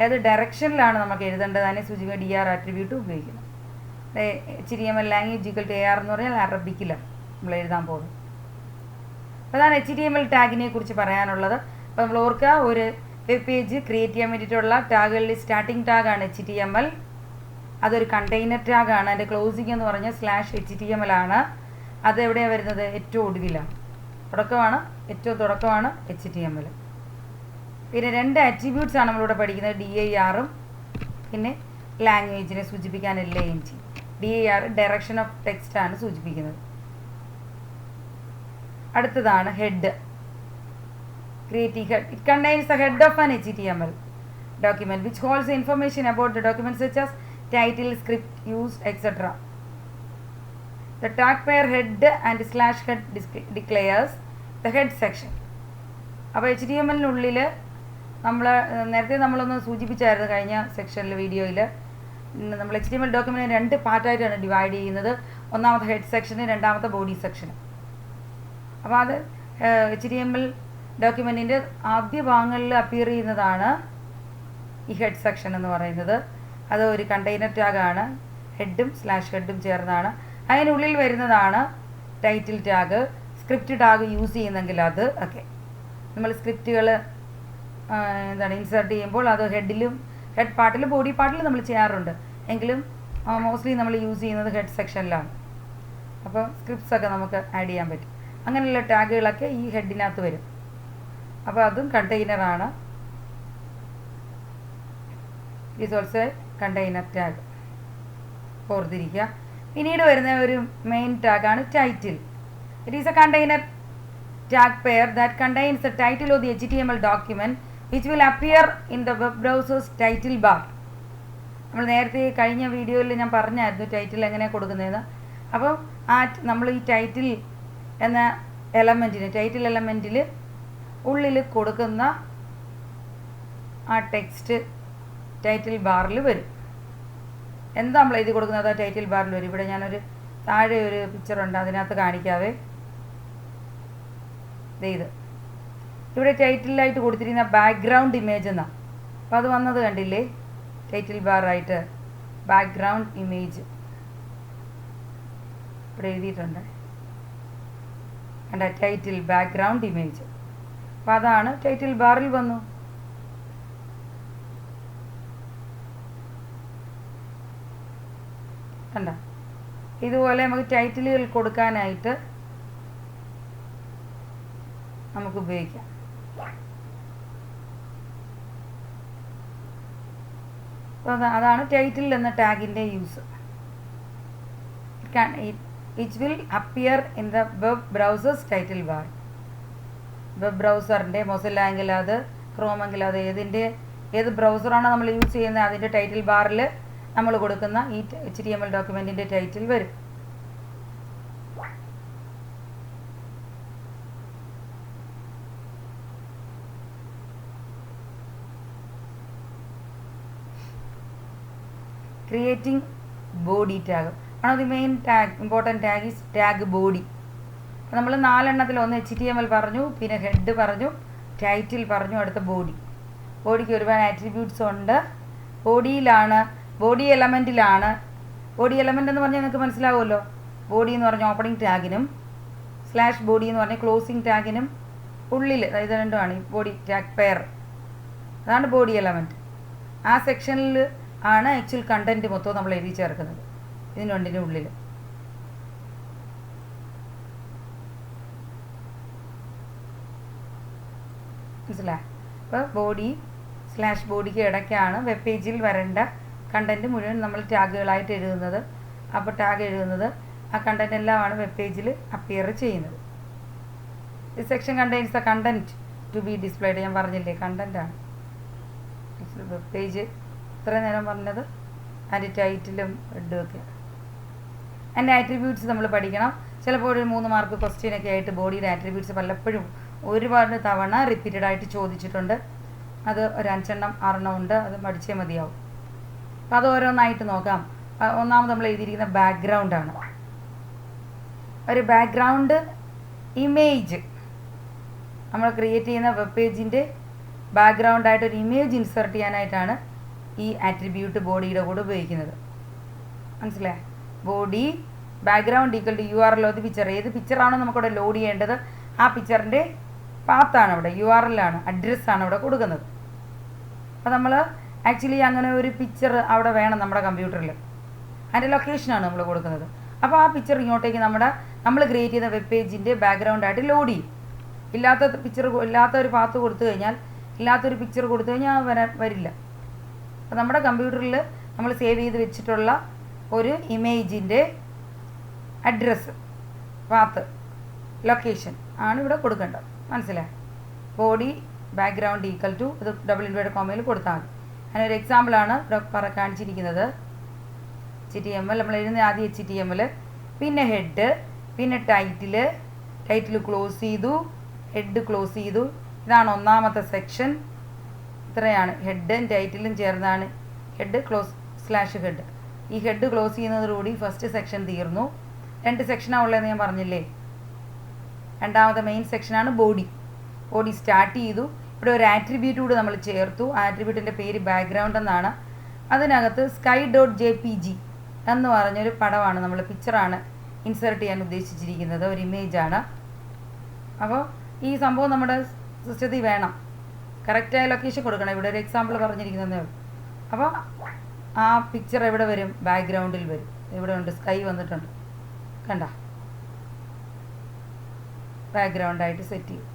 ഏത് ഡയറക്ഷനിലാണ് നമുക്ക് എഴുതേണ്ടത് അതിനെ സൂചിപ്പിക്കാൻ DIR ആട്രിബ്യൂട്ടും ഉപയോഗിക്കണം. HTML ലാംഗ്വേജ് AR എന്ന് പറഞ്ഞാൽ അറബിക്കിലാണ് നമ്മൾ എഴുതാൻ പോകുന്നത്. അപ്പോൾ അതാണ് HTML ടാഗിനെ കുറിച്ച് പറയാനുള്ളത്. അപ്പോൾ നമ്മൾ ഓർക്കുക, ഒരു വെബ് പേജ് ക്രിയേറ്റ് ചെയ്യാൻ വേണ്ടിയിട്ടുള്ള ടാഗുകളിൽ സ്റ്റാർട്ടിംഗ് ടാഗാണ് HTML. അതൊരു കണ്ടെയ്നർ ടാഗാണ്. അതിൻ്റെ ക്ലോസിംഗ് എന്ന് പറഞ്ഞാൽ /HTML ആണ്. അതെവിടെയാണ് വരുന്നത്? ഏറ്റവും ഒടുവിലാണ്, ഏറ്റവും തുടക്കമാണ് HTML. പിന്നെ 2 ആട്രിബ്യൂട്ട്സ് ആണ് നമ്മളിവിടെ പഠിക്കുന്നത്, DIRഉം പിന്നെ ലാംഗ്വേജിനെ സൂചിപ്പിക്കാൻ LANG. DIR direction of text ആണ് സൂചിപ്പിക്കുന്നത്. അടുത്തതാണ് head. Creating head. It contains the head of an HTML document which holds information about the document such as title, script used, etc. The tag pair head and /head declares the head section. അപ്പോൾ HTML-നുള്ളിൽ നേരത്തെ നമ്മളൊന്ന് സൂചിപ്പിച്ചായിരുന്നു കഴിഞ്ഞ സെക്ഷനിൽ, വീഡിയോയിൽ. നമ്മൾ HTML document 2 പാർട്ടായിട്ടാണ് divide ചെയ്യുന്നത്. ഒന്നാമത്തെ head സെക്ഷന്, രണ്ടാമത്തെ ബോഡി സെക്ഷന്. അപ്പോൾ അത് HTML ഡോക്യുമെൻറ്റിൻ്റെ ആദ്യ ഭാഗങ്ങളിൽ അപ്പിയർ ചെയ്യുന്നതാണ് ഈ ഹെഡ് സെക്ഷൻ എന്ന് പറയുന്നത്. അത് ഒരു കണ്ടെയ്നർ ടാഗാണ്, ഹെഡും /ഹെഡും ചേർന്നാണ്. അതിനുള്ളിൽ വരുന്നതാണ് title tag. Script tag use ചെയ്യുന്നെങ്കിൽ അത് ഒക്കെ നമ്മൾ സ്ക്രിപ്റ്റുകൾ ഇൻസേർട്ട് ചെയ്യുമ്പോൾ അത് ഹെഡ് പാർട്ടിലും ബോഡി പാർട്ടിലും നമ്മൾ ചെയ്യാറുണ്ട്. എങ്കിലും മോസ്റ്റ്ലി നമ്മൾ യൂസ് ചെയ്യുന്നത് ഹെഡ് സെക്ഷനിലാണ്. അപ്പോൾ സ്ക്രിപ്റ്റ്സൊക്കെ നമുക്ക് ആഡ് ചെയ്യാൻ പറ്റും. അങ്ങനെയുള്ള ടാഗുകളൊക്കെ ഈ ഹെഡിനകത്ത് വരും. അപ്പോൾ അതും കണ്ടെയ്നറാണ്. Is also a container tag. ഓർത്തിരിക്കുക. പിന്നീട് വരുന്ന ഒരു മെയിൻ ടാഗാണ് title. It is a container tag pair that contains the title of the HTML document which will appear in the web browser's title bar. നമ്മൾ നേരത്തെ കഴിഞ്ഞ വീഡിയോയിൽ ഞാൻ പറഞ്ഞായിരുന്നു ടൈറ്റിൽ എങ്ങനെയാണ് കൊടുക്കുന്നതെന്ന്. അപ്പം നമ്മൾ ഈ ടൈറ്റിൽ എന്ന ടൈറ്റിൽ എലമെൻറ്റിൽ ഉള്ളിൽ കൊടുക്കുന്ന ആ ടെക്സ്റ്റ് ടൈറ്റിൽ ബാറിൽ വരും. എന്താ നമ്മൾ എഴുതി കൊടുക്കുന്നത് ആ ടൈറ്റിൽ ബാറിൽ വരും. ഇവിടെ ഞാനൊരു താഴെ ഒരു പിക്ചറുണ്ട്, അതിനകത്ത് കാണിക്കാവേ. ഇത് ഇവിടെ ടൈറ്റിലായിട്ട് കൊടുത്തിരിക്കുന്ന ബാക്ക്ഗ്രൗണ്ട് ഇമേജ് എന്നാണ്. അപ്പോൾ അത് വന്നത് കണ്ടില്ലേ, ടൈറ്റിൽ ബാറായിട്ട് ബാക്ക്ഗ്രൗണ്ട് ഇമേജ് ഇവിടെ എഴുതിയിട്ടുണ്ട്. കണ്ട, ടൈറ്റിൽ ബാക്ക്ഗ്രൗണ്ട് ഇമേജ്. അപ്പോൾ അതാണ് ടൈറ്റിൽ ബാറിൽ വന്നു. കണ്ട, ഇതുപോലെ നമുക്ക് ടൈറ്റിലുകൾ കൊടുക്കാനായിട്ട് നമുക്ക് ഉപയോഗിക്കാം. അപ്പോൾ അതാണ് ടൈറ്റിൽ എന്ന ടാഗിൻ്റെ use. It will appear in the web browsers title bar. Web ബ്രൗസറിൻ്റെ മൊസില്ല എങ്കിൽ അത്, ക്രോം എങ്കിൽ അത്, ഏത് ബ്രൗസറാണോ നമ്മൾ യൂസ് ചെയ്യുന്നത് അതിൻ്റെ ടൈറ്റിൽ ബാറിൽ നമ്മൾ കൊടുക്കുന്ന ഈ HTML ഡോക്യുമെൻറ്റിൻ്റെ ടൈറ്റിൽ വരും. Creating body tag. One of the main important tag is tag body. നമ്മൾ 4 എണ്ണത്തിൽ ഒന്ന് HTML പറഞ്ഞു, പിന്നെ ഹെഡ് പറഞ്ഞു, ടൈറ്റിൽ പറഞ്ഞു, അടുത്ത ബോഡി. ബോഡിക്ക് ഒരുപാട് ആട്രിബ്യൂട്ട്സ് ഉണ്ട്. ബോഡി എലമെൻറ്റിലാണ്. ബോഡി എലമെൻ്റ് എന്ന് പറഞ്ഞാൽ നിങ്ങൾക്ക് മനസ്സിലാവുമല്ലോ. ബോഡി എന്ന് പറഞ്ഞാൽ ഓപ്പണിംഗ് ടാഗിനും സ്ലാഷ് ബോഡി എന്ന് പറഞ്ഞാൽ ക്ലോസിംഗ് ടാഗിനും ഉള്ളിൽ, ഇത് രണ്ടുമാണ് ഈ ബോഡി ടാഗ് പെയർ. അതാണ് ബോഡി എലമെൻറ്റ്. ആ സെക്ഷനിൽ ആണ് ആക്ച്വൽ കണ്ടൻറ്റ് മൊത്തം നമ്മൾ എഴുതി ചേർക്കുന്നത്, ഇതിന് രണ്ടിൻ്റെ ഉള്ളിൽ. മനസ്സിലായി? അപ്പോൾ ബോഡി സ്ലാഷ് ബോഡിക്ക് ഇടയ്ക്കാണ് വെബ് പേജിൽ വരേണ്ട കണ്ടൻറ്റ് മുഴുവൻ നമ്മൾ ടാഗുകളായിട്ട് എഴുതുന്നത്. അപ്പോൾ ടാഗ് എഴുതുന്നത് ആ കണ്ടൻറ്റ് എല്ലാമാണ് വെബ് പേജിൽ അപ്പിയർ ചെയ്യുന്നത്. ഈ section contains the content to be displayed. ഞാൻ പറഞ്ഞില്ലേ, കണ്ടൻറ്റാണ് വെബ് പേജ്. ഇത്ര നേരം പറഞ്ഞത് അതിൻ്റെ ടൈറ്റിലും ഹെഡും ഒക്കെ. അതിൻ്റെ ആട്രിബ്യൂട്ട്സ് നമ്മൾ പഠിക്കണം. ചിലപ്പോൾ ഒരു 3 മാർക്ക് ക്വസ്റ്റ്യനൊക്കെ ആയിട്ട് ബോഡിയുടെ ആട്രിബ്യൂട്ട്സ് പലപ്പോഴും ഒരുപാട് തവണ റിപ്പീറ്റഡ് ആയിട്ട് ചോദിച്ചിട്ടുണ്ട്. അത് ഒരു 5 എണ്ണം 6 എണ്ണം ഉണ്ട്, അത് പഠിച്ചേ മതിയാവും. അപ്പോൾ അത് ഓരോന്നായിട്ട് നോക്കാം. ഒന്നാമത് നമ്മൾ എഴുതിയിരിക്കുന്ന ബാക്ക്ഗ്രൗണ്ടാണ്. ഒരു ബാക്ക്ഗ്രൗണ്ട് ഇമേജ് നമ്മൾ ക്രിയേറ്റ് ചെയ്യുന്ന വെബ് പേജിൻ്റെ ബാക്ക്ഗ്രൗണ്ടായിട്ട് ഒരു ഇമേജ് ഇൻസേർട്ട് ചെയ്യാനായിട്ടാണ് ഈ ആട്രിബ്യൂട്ട് ബോഡിയുടെ കൂടെ ഉപയോഗിക്കുന്നത്. മനസ്സിലായി? Body background equal to URL of the picture. ഏത് പിക്ചറാണോ നമുക്കിവിടെ ലോഡ് ചെയ്യേണ്ടത് ആ പിക്ചറിൻ്റെ പാത്താണ് ഇവിടെ, URL ആണ്, അഡ്രസ്സാണ് ഇവിടെ കൊടുക്കുന്നത്. അപ്പോൾ നമ്മൾ ആക്ച്വലി അങ്ങനെ ഒരു പിക്ചർ അവിടെ വേണം നമ്മുടെ കമ്പ്യൂട്ടറിൽ, അതിൻ്റെ ലൊക്കേഷനാണ് നമ്മൾ കൊടുക്കുന്നത്. അപ്പോൾ ആ പിക്ചർ ഇങ്ങോട്ടേക്ക് നമ്മൾ ക്രിയേറ്റ് ചെയ്ത വെബ് പേജിൻ്റെ ബാക്ക്ഗ്രൗണ്ടായിട്ട് ലോഡ് ചെയ്യും. ഇല്ലാത്തൊരു പാത്ത് കൊടുത്തു കഴിഞ്ഞാൽ, ഇല്ലാത്തൊരു പിക്ചർ കൊടുത്തു കഴിഞ്ഞാൽ വരില്ല. അപ്പോൾ നമ്മുടെ കമ്പ്യൂട്ടറിൽ നമ്മൾ സേവ് ചെയ്ത് വെച്ചിട്ടുള്ള ഒരു ഇമേജിൻ്റെ അഡ്രസ്സ്, പാത്ത്, ലൊക്കേഷൻ ആണ് ഇവിടെ കൊടുക്കേണ്ടത്. മനസ്സിലായി? ബോഡി ബാക്ക്ഗ്രൗണ്ട് ഈക്വൽ ടു ഇത് ഡബിൾ ഇൻവേർട്ടഡ് കോമയിൽ കൊടുത്താൽ മതി. അതിനൊരു എക്സാമ്പിളാണ് ഇവിടെ കാണിച്ചിരിക്കുന്നത്. HTML നമ്മൾ എഴുതുന്ന ആദ്യം HTML, പിന്നെ ഹെഡ്, പിന്നെ ടൈറ്റിൽ ക്ലോസ് ചെയ്തു, ഹെഡ് ക്ലോസ് ചെയ്തു. ഇതാണ് ഒന്നാമത്തെ സെക്ഷൻ. ഇത്രയാണ് ഹെഡും ടൈറ്റിലും ചേർന്നാണ് ഹെഡ് ക്ലോസ് സ്ലാഷ് ഹെഡ്. ഈ ഹെഡ് ക്ലോസ് ചെയ്യുന്നതോടുകൂടി ഫസ്റ്റ് സെക്ഷൻ തീർന്നു. 2 സെക്ഷനാണ് ഉള്ളതെന്ന് ഞാൻ പറഞ്ഞില്ലേ. രണ്ടാമത്തെ മെയിൻ സെക്ഷനാണ് ബോഡി. ബോഡി സ്റ്റാർട്ട് ചെയ്തു. ഇവിടെ ഒരു ആട്രിബ്യൂട്ട് കൂടി നമ്മൾ ചേർത്തു. ആ ആട്രിബ്യൂട്ടിൻ്റെ പേര് ബാക്ക്ഗ്രൗണ്ട് എന്നാണ്. അതിനകത്ത് sky.jpg എന്ന് പറഞ്ഞൊരു പടമാണ്, നമ്മൾ പിക്ചറാണ് ഇൻസേർട്ട് ചെയ്യാൻ ഉദ്ദേശിച്ചിരിക്കുന്നത്, ഒരു ഇമേജാണ്. അപ്പോൾ ഈ സംഭവം നമ്മുടെ സിസ്റ്റത്തിൽ വേണം. കറക്റ്റായ ലൊക്കേഷൻ കൊടുക്കണം. ഇവിടെ ഒരു എക്സാമ്പിൾ പറഞ്ഞിരിക്കുന്നതേ ഉള്ളൂ. അപ്പോൾ ആ പിക്ചർ എവിടെ വരും? ബാക്ക്ഗ്രൗണ്ടിൽ വരും. ഇവിടെ ഉണ്ട്, സ്കൈ വന്നിട്ടുണ്ട്, കണ്ട, ബാക്ക്ഗ്രൗണ്ടായിട്ട് സെറ്റ് ചെയ്യും.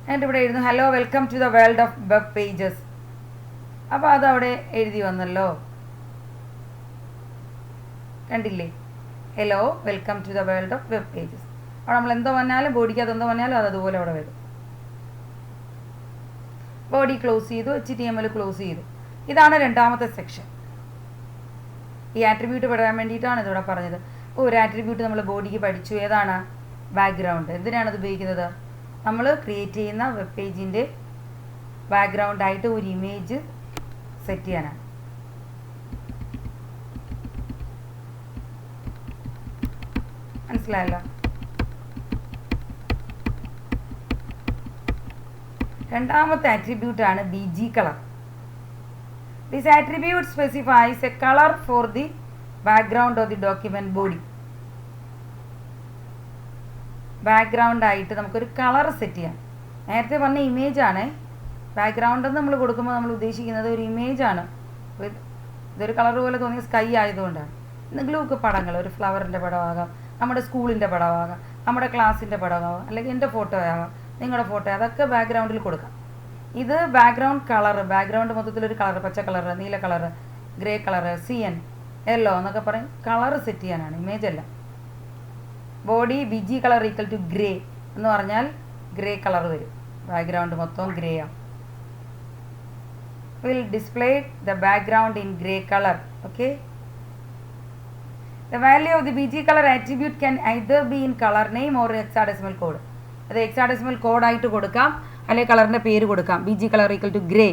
എന്നിട്ട് ഇവിടെ എഴുതുന്നു hello welcome to the world of web pages. അപ്പോൾ അതവിടെ എഴുതി വന്നല്ലോ, കണ്ടില്ലേ? Hello welcome to the world of web pages. അവിടെ നമ്മൾ എന്തോ പറഞ്ഞാലും ബോഡിക്ക് അതെന്തോ പറഞ്ഞാലും അത് അതുപോലെ അവിടെ വരും. ബോഡി ക്ലോസ് ചെയ്തു, HTML ക്ലോസ് ചെയ്തു. ഇതാണ് രണ്ടാമത്തെ സെക്ഷൻ. ഈ ആട്രിബ്യൂട്ട് പറയാൻ വേണ്ടിയിട്ടാണ് ഇതിവിടെ പറഞ്ഞത്. ഒരു ആട്രിബ്യൂട്ട് നമ്മൾ ബോഡിക്ക് പഠിച്ചു. ഏതാണ്? ബാക്ക്ഗ്രൗണ്ട്. എന്തിനാണ് അത് ഉപയോഗിക്കുന്നത്? നമ്മൾ ക്രിയേറ്റ് ചെയ്യുന്ന വെബ് പേജിൻ്റെ ബാക്ക്ഗ്രൗണ്ടായിട്ട് ഒരു ഇമേജ് സെറ്റ് ചെയ്യാനാണ്. മനസ്സിലായല്ലോ? രണ്ടാമത്തെ ആട്രിബ്യൂട്ടാണ് BG colour. This attribute specifies A colour for the background of the document body. Background ആയിട്ട് നമുക്കൊരു കളർ സെറ്റ് ചെയ്യാം. നേരത്തെ പറഞ്ഞ ഇമേജാണ്. ബാക്ക്ഗ്രൗണ്ട് നമ്മൾ കൊടുക്കുമ്പോൾ നമ്മൾ ഉദ്ദേശിക്കുന്നത് ഒരു ഇമേജാണ്. ഇതൊരു കളർ പോലെ തോന്നിയ സ്കൈ ആയതുകൊണ്ടാണ്. എന്തെങ്കിലുമൊക്കെ പടങ്ങൾ, ഒരു ഫ്ലവറിൻ്റെ പടമാകാം, നമ്മുടെ സ്കൂളിൻ്റെ പടമാകാം, നമ്മുടെ ക്ലാസ്സിൻ്റെ പടമാകാം, അല്ലെങ്കിൽ എൻ്റെ ഫോട്ടോ ആകാം, നിങ്ങളുടെ ഫോട്ടോ, അതൊക്കെ ബാക്ക്ഗ്രൗണ്ടിൽ കൊടുക്കാം. ഇത് ബാക്ക്ഗ്രൗണ്ട് കളർ, ബാക്ക്ഗ്രൗണ്ട് മൊത്തത്തിലൊരു കളർ, പച്ച കളർ, നീല colour, grey colour, CN, yellow എന്നൊക്കെ പറയും. കളർ സെറ്റ് ചെയ്യാനാണ്, ഇമേജ് അല്ല. Body BG colour equal to grey എന്ന് പറഞ്ഞാൽ ഗ്രേ കളർ വരും. ബാക്ക്ഗ്രൗണ്ട് മൊത്തം ഗ്രേ ആണ്. Will display the background in grey colour. Okay. The value of the BG color attribute can either be in color name or hexadecimal code. അത് hexadecimal കോഡായിട്ട് കൊടുക്കാം, അല്ലെങ്കിൽ കളറിൻ്റെ പേര് കൊടുക്കാം. BG colour equal to grey,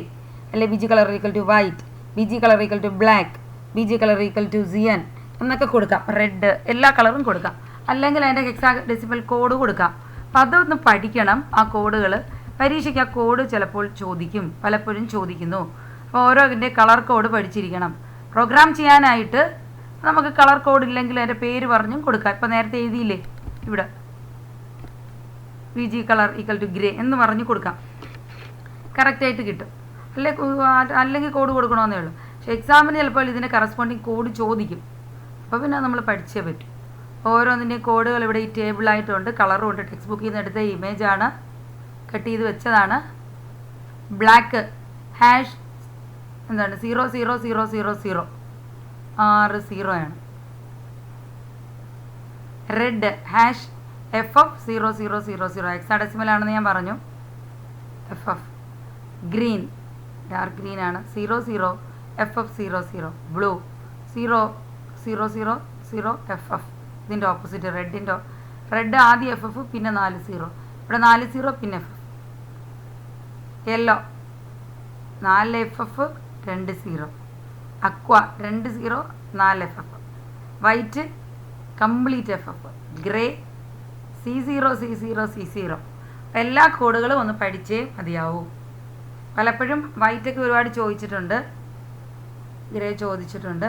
അല്ലെങ്കിൽ BG colour equal to white, BG colour equal to black, BG colour equal to CN എന്നൊക്കെ കൊടുക്കാം. റെഡ്, എല്ലാ കളറും കൊടുക്കാം. അല്ലെങ്കിൽ അതിൻ്റെ ഹെക്സാഡെസിമൽ കോഡ് കൊടുക്കാം. അപ്പം അതൊന്ന് പഠിക്കണം. ആ കോഡുകൾ പരീക്ഷയ്ക്ക് ആ കോഡ് ചിലപ്പോൾ ചോദിക്കും, പലപ്പോഴും ചോദിക്കുന്നു. അപ്പോൾ ഓരോതിൻ്റെ കളർ കോഡ് പഠിച്ചിരിക്കണം. പ്രോഗ്രാം ചെയ്യാനായിട്ട് നമുക്ക് കളർ കോഡ് ഇല്ലെങ്കിൽ അതിൻ്റെ പേര് പറഞ്ഞും കൊടുക്കാം. ഇപ്പോൾ നേരത്തെ എഴുതിയില്ലേ ഇവിടെ, BG colour equal to grey എന്ന് പറഞ്ഞ് കൊടുക്കാം. കറക്റ്റായിട്ട് കിട്ടും. അല്ലെങ്കിൽ കോഡ് കൊടുക്കണമെന്നേ ഉള്ളൂ. പക്ഷേ എക്സാമിന് ചിലപ്പോൾ ഇതിൻ്റെ കറസ്പോണ്ടിങ് കോഡ് ചോദിക്കും. അപ്പോൾ പിന്നെ നമ്മൾ പഠിച്ചേ പറ്റും. ഓരോന്നിൻ്റെയും കോഡുകൾ ഇവിടെ ഈ ടേബിളായിട്ടുണ്ട്. കളറും ഉണ്ട്. ടെക്സ്റ്റ് ബുക്കിൽ നിന്ന് എടുത്ത ഇമേജാണ്, കട്ട് ചെയ്ത് വെച്ചതാണ്. ബ്ലാക്ക് ഹാഷ് എന്താണ് 00000 6 0 ആണ്. റെഡ് ഹാഷ് FF0000 ഹെക്സാഡെസിമൽ ആണെന്ന് ഞാൻ പറഞ്ഞു. FF ഗ്രീൻ ഡാർക്ക് ഗ്രീൻ ആണ് 00 FF00. Blue 0000 FF. ഇതിൻ്റെ ഓപ്പോസിറ്റ് റെഡിൻ്റെ റെഡ് ആദ്യം FF പിന്നെ 4 0, ഇവിടെ 4 0 പിന്നെ FF. Yellow 4 FF 2 0. Aqua 2 0 4 FF. White complete FF. Grey C0 C0 C0. എല്ലാ കോഡുകളും ഒന്ന് പഠിച്ചേ മതിയാവൂ. പലപ്പോഴും വൈറ്റൊക്കെ ഒരുപാട് ചോദിച്ചിട്ടുണ്ട്, ഗ്രേ ചോദിച്ചിട്ടുണ്ട്.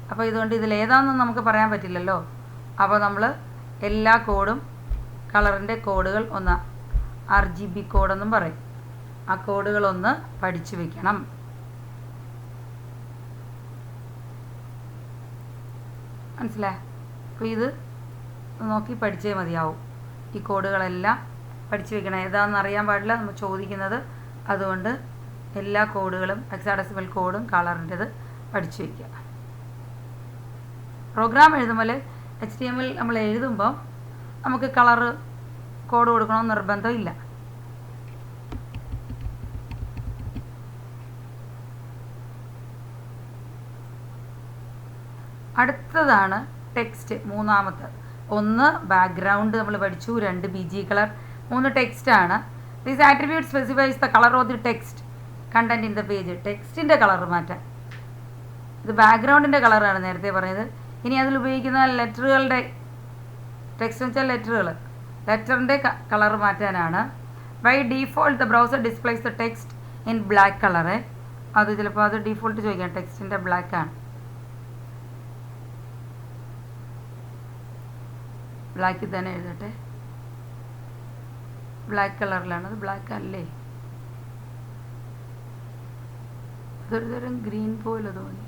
അപ്പോൾ ഇതുകൊണ്ട് ഇതിലേതാണെന്ന് നമുക്ക് പറയാൻ പറ്റില്ലല്ലോ. അപ്പോൾ നമ്മൾ എല്ലാ കോഡും, കളറിൻ്റെ കോഡുകൾ ഒന്ന് RGB കോഡെന്നും പറയും. ആ കോഡുകളൊന്ന് പഠിച്ചു വയ്ക്കണം. മനസ്സിലായി? അപ്പോൾ ഇത് നോക്കി പഠിച്ചേ മതിയാവും. ഈ കോഡുകളെല്ലാം പഠിച്ചു വയ്ക്കണം. ഏതാണെന്ന് അറിയാൻ പാടില്ല, നമ്മൾ ചോദിക്കുന്നത്. അതുകൊണ്ട് എല്ലാ കോഡുകളും, ഹെക്സാഡെസിമൽ കോഡും കളറിൻ്റെത് പഠിച്ചു വയ്ക്കുക. പ്രോഗ്രാം എഴുതുമ്പോൾ HTML നമ്മൾ എഴുതുമ്പോൾ നമുക്ക് കളറ് കോഡ് കൊടുക്കണമെന്ന് നിർബന്ധമില്ല. അടുത്തതാണ് ടെക്സ്റ്റ്. മൂന്നാമത്തെ, 1 ബാക്ക്ഗ്രൗണ്ട് നമ്മൾ പഠിച്ചു, 2 BG കളർ, 3 ടെക്സ്റ്റാണ്. This attribute specifies the colour of the text content in the page. ടെക്സ്റ്റിൻ്റെ കളർ മാറ്റാൻ. ഇത് ബാക്ക്ഗ്രൗണ്ടിൻ്റെ കളറാണ് നേരത്തെ പറഞ്ഞത്. ഇനി അതിൽ ഉപയോഗിക്കുന്ന ലെറ്ററുകളുടെ, ടെക്സ്റ്റ് എന്ന് വെച്ചാൽ ലെറ്ററുകൾ, ലെറ്ററിൻ്റെ കളർ മാറ്റാനാണ്. By default the browser displays the text in black colour. അത് ചിലപ്പോൾ അത് ഡീഫോൾട്ട് ചോദിക്കാം, ടെക്സ്റ്റിൻ്റെ ബ്ലാക്കാണ്. ബ്ലാക്കിൽ തന്നെ എഴുതട്ടെ. ബ്ലാക്ക് കളറിലാണ്. അത് ബ്ലാക്ക് അല്ലേ, അതൊരു തരം ഗ്രീൻ പോലെ തോന്നി.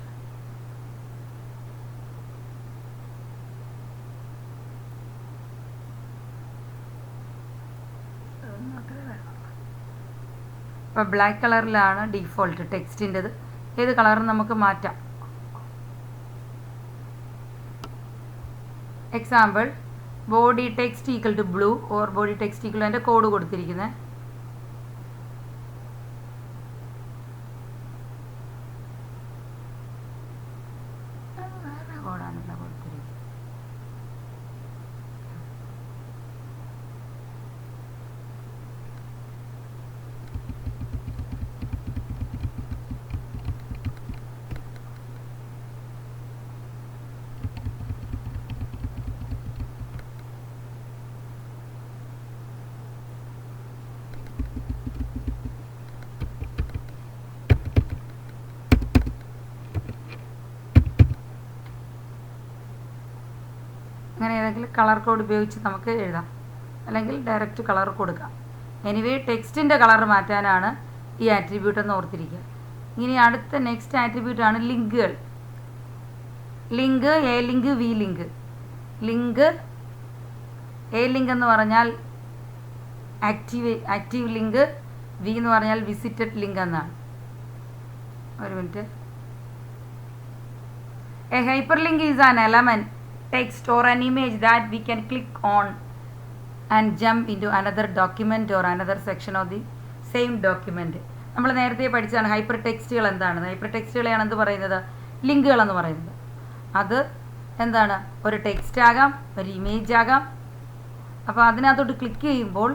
അപ്പോൾ ബ്ലാക്ക് കളറിലാണ് ഡീഫോൾട്ട് ടെക്സ്റ്റിൻ്റെത്. ഏത് കളറും നമുക്ക് മാറ്റാം. Example body text equal to blue or body text equal അതിൻ്റെ കോഡ് കൊടുത്തിരിക്കുന്നത്. കോഡാണല്ലോ കൊടുത്തിരിക്കുന്നത്. അങ്ങനെ ഏതെങ്കിലും കളർ കോഡ് ഉപയോഗിച്ച് നമുക്ക് എഴുതാം, അല്ലെങ്കിൽ ഡയറക്റ്റ് കളർ കൊടുക്കാം. എനിവേ ടെക്സ്റ്റിൻ്റെ കളർ മാറ്റാനാണ് ഈ ആട്രിബ്യൂട്ട് എന്ന് ഓർത്തിരിക്കുക. ഇനി അടുത്ത നെക്സ്റ്റ് ആട്രിബ്യൂട്ടാണ് ലിങ്കുകൾ. Link, a link, v link. Link, a link എന്ന് പറഞ്ഞാൽ ആക്റ്റീവ് ലിങ്ക്, വി എന്ന് പറഞ്ഞാൽ വിസിറ്റഡ് ലിങ്ക് എന്നാണ്. ഒരു minute. A hyper link is an element, text or an image that we can click on and jump into another document or another section of the same document. നമ്മൾ നേരത്തെ പഠിച്ചതാണ് hyper ടെക്സ്റ്റുകൾ എന്താണെന്ന്. Hyper ടെക്സ്റ്റുകളെയാണ് എന്ത് പറയുന്നത്? ലിങ്കുകൾ എന്ന് പറയുന്നത്. അത് എന്താണ്? ഒരു ടെക്സ്റ്റ് ആകാം, ഒരു ഇമേജ് ആകാം. അപ്പോൾ അതിനകത്തോട്ട് ക്ലിക്ക് ചെയ്യുമ്പോൾ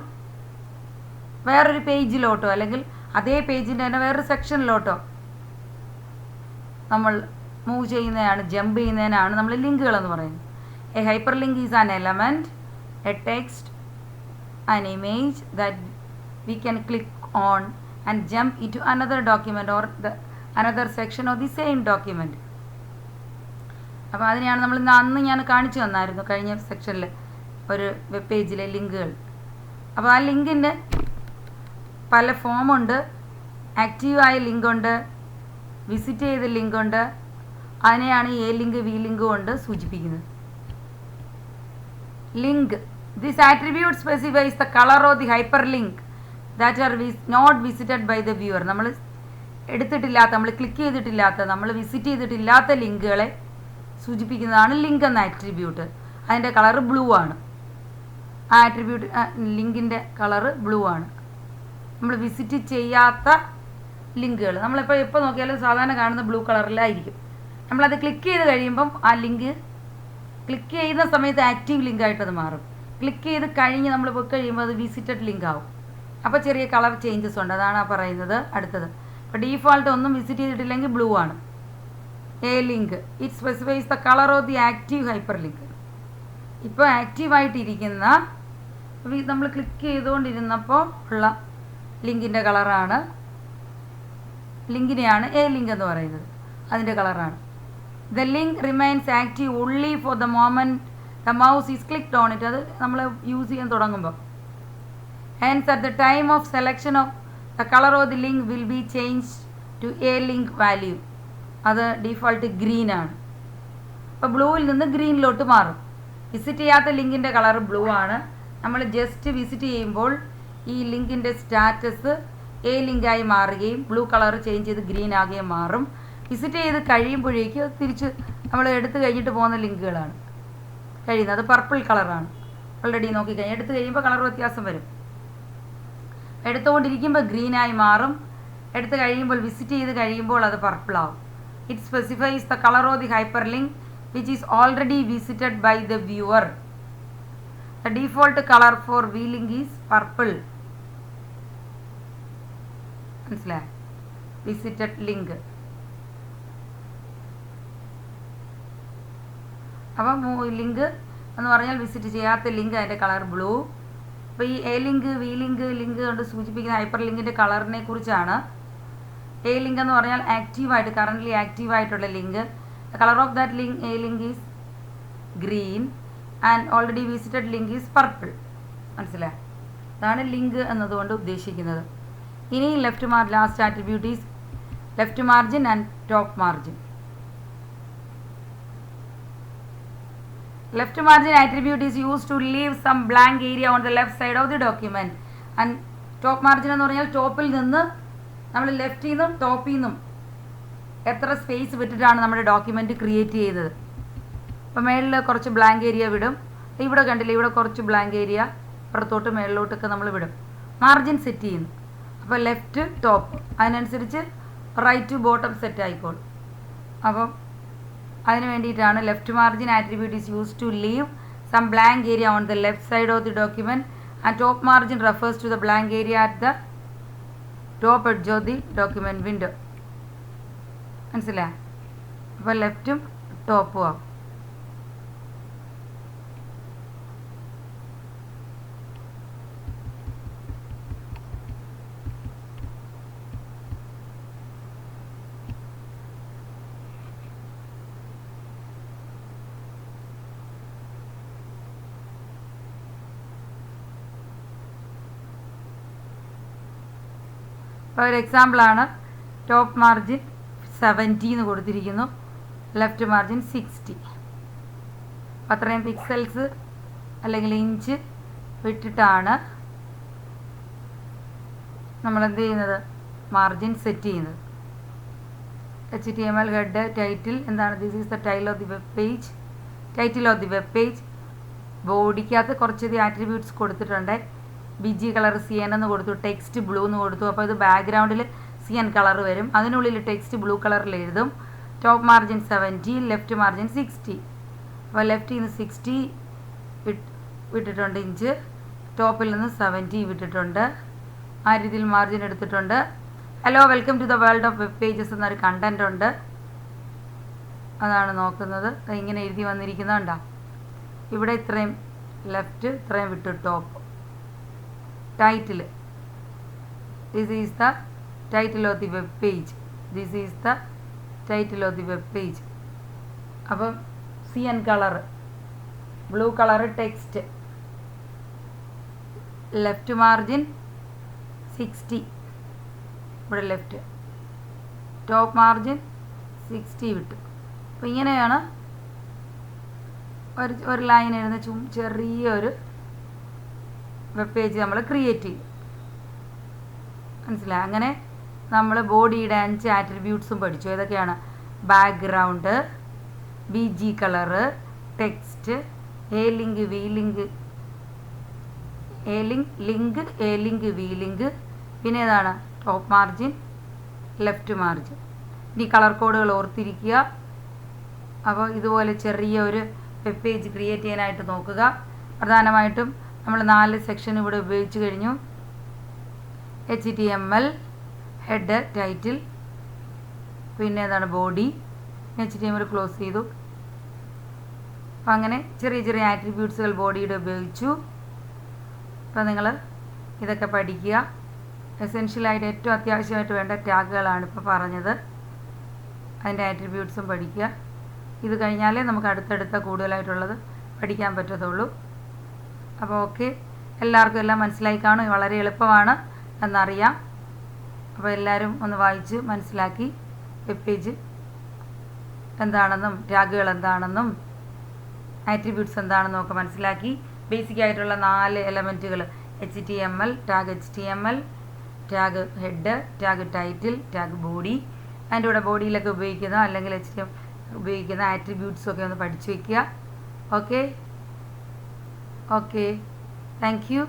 വേറൊരു പേജിലോട്ടോ അല്ലെങ്കിൽ അതേ പേജിൻ്റെ തന്നെ വേറൊരു സെക്ഷനിലോട്ടോ നമ്മൾ മൂവ് ചെയ്യുന്നതാണ്, ജമ്പ് ചെയ്യുന്നതിനാണ് നമ്മൾ ലിങ്കുകൾ എന്ന് പറയുന്നത്. A hyper link is an element, a text, an image that we can click on and jump in to another document or the another section of the same document. അപ്പോൾ അതിനെയാണ് നമ്മൾ അന്ന് ഞാൻ കാണിച്ചു തന്നായിരുന്നു കഴിഞ്ഞ സെക്ഷനിൽ ഒരു വെബ് പേജിലെ ലിങ്കുകൾ. അപ്പോൾ ആ ലിങ്കിൻ്റെ പല ഫോമുണ്ട്. ആക്റ്റീവായ ലിങ്കുണ്ട്, വിസിറ്റ് ചെയ്ത ലിങ്കുണ്ട്. അതിനെയാണ് എ ലിങ്ക്, വി ലിങ്ക് കൊണ്ട് സൂചിപ്പിക്കുന്നത്. Link, this attribute specifies the colour of the hyper link that are not visited by the viewer. നമ്മൾ എടുത്തിട്ടില്ലാത്ത, നമ്മൾ ക്ലിക്ക് ചെയ്തിട്ടില്ലാത്ത, നമ്മൾ വിസിറ്റ് ചെയ്തിട്ടില്ലാത്ത ലിങ്കുകളെ സൂചിപ്പിക്കുന്നതാണ് ലിങ്ക് എന്ന ആട്രിബ്യൂട്ട്. അതിൻ്റെ കളർ ബ്ലൂ ആണ്. ആ ആട്രിബ്യൂട്ട് ലിങ്കിൻ്റെ കളറ് ബ്ലൂ ആണ്. നമ്മൾ വിസിറ്റ് ചെയ്യാത്ത ലിങ്കുകൾ നമ്മളിപ്പോൾ എപ്പോൾ നോക്കിയാലും സാധാരണ കാണുന്ന ബ്ലൂ കളറിലായിരിക്കും. നമ്മളത് ക്ലിക്ക് ചെയ്ത് കഴിയുമ്പം ആ ലിങ്ക് ക്ലിക്ക് ചെയ്യുന്ന സമയത്ത് ആക്റ്റീവ് ലിങ്കായിട്ടത് മാറും. ക്ലിക്ക് ചെയ്ത് കഴിഞ്ഞ് നമ്മൾ പോയി കഴിയുമ്പോൾ അത് വിസിറ്റഡ് ലിങ്ക് ആവും. അപ്പോൾ ചെറിയ കളർ ചേഞ്ചസ് ഉണ്ട്. അതാണ് ആ പറയുന്നത്. അടുത്തത്, ഇപ്പോൾ ഡീഫോൾട്ട് ഒന്നും വിസിറ്റ് ചെയ്തിട്ടില്ലെങ്കിൽ ബ്ലൂ ആണ്. A link, it specifies the colour of the active hyper link. ഇപ്പോൾ ആക്റ്റീവായിട്ടിരിക്കുന്ന നമ്മൾ ക്ലിക്ക് ചെയ്തുകൊണ്ടിരുന്നപ്പോൾ ഉള്ള ലിങ്കിൻ്റെ കളറാണ്, ലിങ്കിനെയാണ് എ ലിങ്ക് എന്ന് പറയുന്നത്. അതിൻ്റെ കളറാണ്. The link remains active only for the moment the mouse is clicked on it. അത് നമ്മൾ യൂസ് ചെയ്യാൻ തുടങ്ങുമ്പോൾ. Hence at the time of selection of the colour of the link will be change to a link value. അത് default ഗ്രീനാണ്. അപ്പോൾ ബ്ലൂവിൽ നിന്ന് ഗ്രീനിലോട്ട് മാറും. വിസിറ്റ് ചെയ്യാത്ത ലിങ്കിൻ്റെ കളർ ബ്ലൂ ആണ്. നമ്മൾ ജസ്റ്റ് വിസിറ്റ് ചെയ്യുമ്പോൾ ഈ ലിങ്കിൻ്റെ സ്റ്റാറ്റസ് എ ലിങ്കായി മാറുകയും ബ്ലൂ കളർ ചേഞ്ച് ചെയ്ത് ഗ്രീൻ ആകുകയും മാറും. വിസിറ്റ് ചെയ്ത് കഴിയുമ്പോഴേക്ക് തിരിച്ച് നമ്മൾ എടുത്തു കഴിഞ്ഞിട്ട് പോകുന്ന ലിങ്കുകളാണ് കഴിയുന്നത്. അത് പർപ്പിൾ കളറാണ്. ഓൾറെഡി നോക്കിക്കഴിഞ്ഞാൽ എടുത്തു കഴിയുമ്പോൾ കളർ വ്യത്യാസം വരും. എടുത്തുകൊണ്ടിരിക്കുമ്പോൾ ഗ്രീനായി മാറും. എടുത്ത് കഴിയുമ്പോൾ വിസിറ്റ് ചെയ്ത് കഴിയുമ്പോൾ അത് പർപ്പിളാവും. It specifies the colour of the hyper link which is already visited by the viewer. The default colour for V link is purple. മനസ്സിലായി? Visited link. അപ്പം ലിങ്ക് എന്ന് പറഞ്ഞാൽ വിസിറ്റ് ചെയ്യാത്ത ലിങ്ക്, അതിൻ്റെ കളർ ബ്ലൂ. അപ്പോൾ ഈ a link, v link, link കൊണ്ട് സൂചിപ്പിക്കുന്ന ഹൈപ്പർ ലിങ്കിൻ്റെ കളറിനെ കുറിച്ചാണ്. എ ലിങ്ക് എന്ന് പറഞ്ഞാൽ ആക്റ്റീവായിട്ട്, കറൻ്റ്ലി ആക്റ്റീവായിട്ടുള്ള link. The colour of that link, a link is green and already visited link is purple. മനസ്സിലായി? അതാണ് ലിങ്ക് എന്നതുകൊണ്ട് ഉദ്ദേശിക്കുന്നത്. ഇനി last attribute is left margin and top margin. Left margin attribute is used to leave some blank area on the left side of the document. And top margin എന്ന് പറഞ്ഞാൽ ടോപ്പിൽ നിന്ന് നമ്മൾ ലെഫ്റ്റിൽ നിന്നും ടോപ്പിൽ നിന്നും എത്ര സ്പേസ് വിട്ടിട്ടാണ് നമ്മുടെ ഡോക്യുമെൻറ്റ് ക്രിയേറ്റ് ചെയ്തത്. അപ്പോൾ മേളിൽ കുറച്ച് ബ്ലാങ്ക് ഏരിയ വിടും. ഇവിടെ കണ്ടില്ല, ഇവിടെ കുറച്ച് ബ്ലാങ്ക് ഏരിയ പുറത്തോട്ട് മേളിലോട്ടൊക്കെ നമ്മൾ വിടും. മാർജിൻ സെറ്റ് ചെയ്യുന്നു. അപ്പോൾ ലെഫ്റ്റ് ടോപ്പ് അതിനനുസരിച്ച് റൈറ്റ് ടു ബോട്ടം സെറ്റ് ആയിക്കോളും. അപ്പം അതിന് വേണ്ടിയിട്ടാണ് left margin attribute is use to leave some blank area on the left side of the document and top margin refers to the blank area at the top edge of the document window. മനസ്സിലായി? അപ്പോൾ ലെഫ്റ്റും ടോപ്പും ആവും. ഒരു എക്സാമ്പിളാണ് top margin 70 എന്ന് കൊടുത്തിരിക്കുന്നു, left margin 60. അത്രയും pixels അല്ലെങ്കിൽ ഇഞ്ച് വിട്ടിട്ടാണ് നമ്മൾ എന്ത് ചെയ്യുന്നത്, മാർജിൻ സെറ്റ് ചെയ്യുന്നത്. HTML ഹെഡ് ടൈറ്റിൽ എന്താണ്, this is the title of the web page. ബോഡിക്കകത്ത് കുറച്ച് ആട്രിബ്യൂട്ട്സ് കൊടുത്തിട്ടുണ്ട്. BG കളർ CN എന്ന് കൊടുത്തു, ടെക്സ്റ്റ് ബ്ലൂ എന്ന് കൊടുത്തു. അപ്പോൾ ഇത് ബാക്ക്ഗ്രൗണ്ടിൽ CN കളർ വരും, അതിനുള്ളിൽ ടെക്സ്റ്റ് ബ്ലൂ കളറിൽ എഴുതും. Top margin 70, left margin 60. അപ്പോൾ ലെഫ്റ്റിൽ നിന്ന് 60 വിട്ടിട്ടുണ്ട് ഇഞ്ച്, ടോപ്പിൽ നിന്ന് 70 വിട്ടിട്ടുണ്ട്. ആ രീതിയിൽ മാർജിൻ എടുത്തിട്ടുണ്ട്. Hello welcome to the world of web pages എന്നൊരു കണ്ടൻറ് ഉണ്ട്, അതാണ് നോക്കുന്നത്. ഇങ്ങനെ എഴുതി വന്നിരിക്കുന്നുണ്ടോ, ഇവിടെ ഇത്രയും ലെഫ്റ്റ്, ഇത്രയും വിട്ടു top. Title, this is the title of the web page, this is the title of the web page. അപ്പം CN colour, blue colour text, left margin 60, ഇവിടെ ലെഫ്റ്റ്, ടോപ്പ് മാർജിൻ 60 വിട്ടു. അപ്പോൾ ഇങ്ങനെയാണ് ഒരു ലൈൻ എഴുതുന്ന ചെറിയൊരു വെബ് പേജ് നമ്മൾ create ചെയ്യും. മനസ്സിലായി? അങ്ങനെ നമ്മൾ ബോഡിയുടെ 5 ആട്രിബ്യൂട്ട്സും പഠിച്ചു. ഏതൊക്കെയാണ്? Background, BG colour, text, link, v link, പിന്നെ ഏതാണ്, ടോപ്പ് മാർജിൻ, ലെഫ്റ്റ് മാർജിൻ. ഇനി കളർ കോഡുകൾ ഓർത്തിരിക്കുക. അപ്പോൾ ഇതുപോലെ ചെറിയൊരു വെബ് പേജ് ക്രിയേറ്റ് ചെയ്യാനായിട്ട് നോക്കുക. പ്രധാനമായിട്ടും നമ്മൾ 4 സെക്ഷൻ ഇവിടെ ഉപയോഗിച്ച് കഴിഞ്ഞു. HTML ഹെഡ് ടൈറ്റിൽ, പിന്നെ ഏതാണ്, ബോഡി. HTML ക്ലോസ് ചെയ്തു. അപ്പോൾ അങ്ങനെ ചെറിയ ആട്രിബ്യൂട്ട്സുകൾ ബോഡിയുടെ ഉപയോഗിച്ചു. അപ്പോൾ നിങ്ങൾ ഇതൊക്കെ പഠിക്കുക. എസെൻഷ്യലായിട്ട് ഏറ്റവും അത്യാവശ്യമായിട്ട് വേണ്ട ടാഗുകളാണ് ഇപ്പോൾ പറഞ്ഞത്. അതിൻ്റെ ആട്രിബ്യൂട്ട്സും പഠിക്കുക. ഇത് കഴിഞ്ഞാലേ നമുക്ക് അടുത്തടുത്ത കൂടുതലായിട്ടുള്ളത് പഠിക്കാൻ പറ്റത്തുള്ളൂ. അപ്പോൾ ഓക്കെ, എല്ലാവർക്കും എല്ലാം മനസ്സിലായി കാണും. വളരെ എളുപ്പമാണ് എന്നറിയാം. അപ്പോൾ എല്ലാവരും ഒന്ന് വായിച്ച് മനസ്സിലാക്കി വെബ് പേജ് എന്താണെന്നും ടാഗുകൾ എന്താണെന്നും ആട്രിബ്യൂട്ട്സ് എന്താണെന്നും ഒക്കെ മനസ്സിലാക്കി. ബേസിക് ആയിട്ടുള്ള 4 എലമെൻറ്റുകൾ, HTML, tag HTML, tag head, tag title, tag body. അതിൻ്റെ കൂടെ ബോഡിയിലൊക്കെ ഉപയോഗിക്കുന്ന അല്ലെങ്കിൽ HTML ഉപയോഗിക്കുന്ന ആട്രിബ്യൂട്ട്സൊക്കെ ഒന്ന് പഠിച്ചു വയ്ക്കുക. Okay, thank you.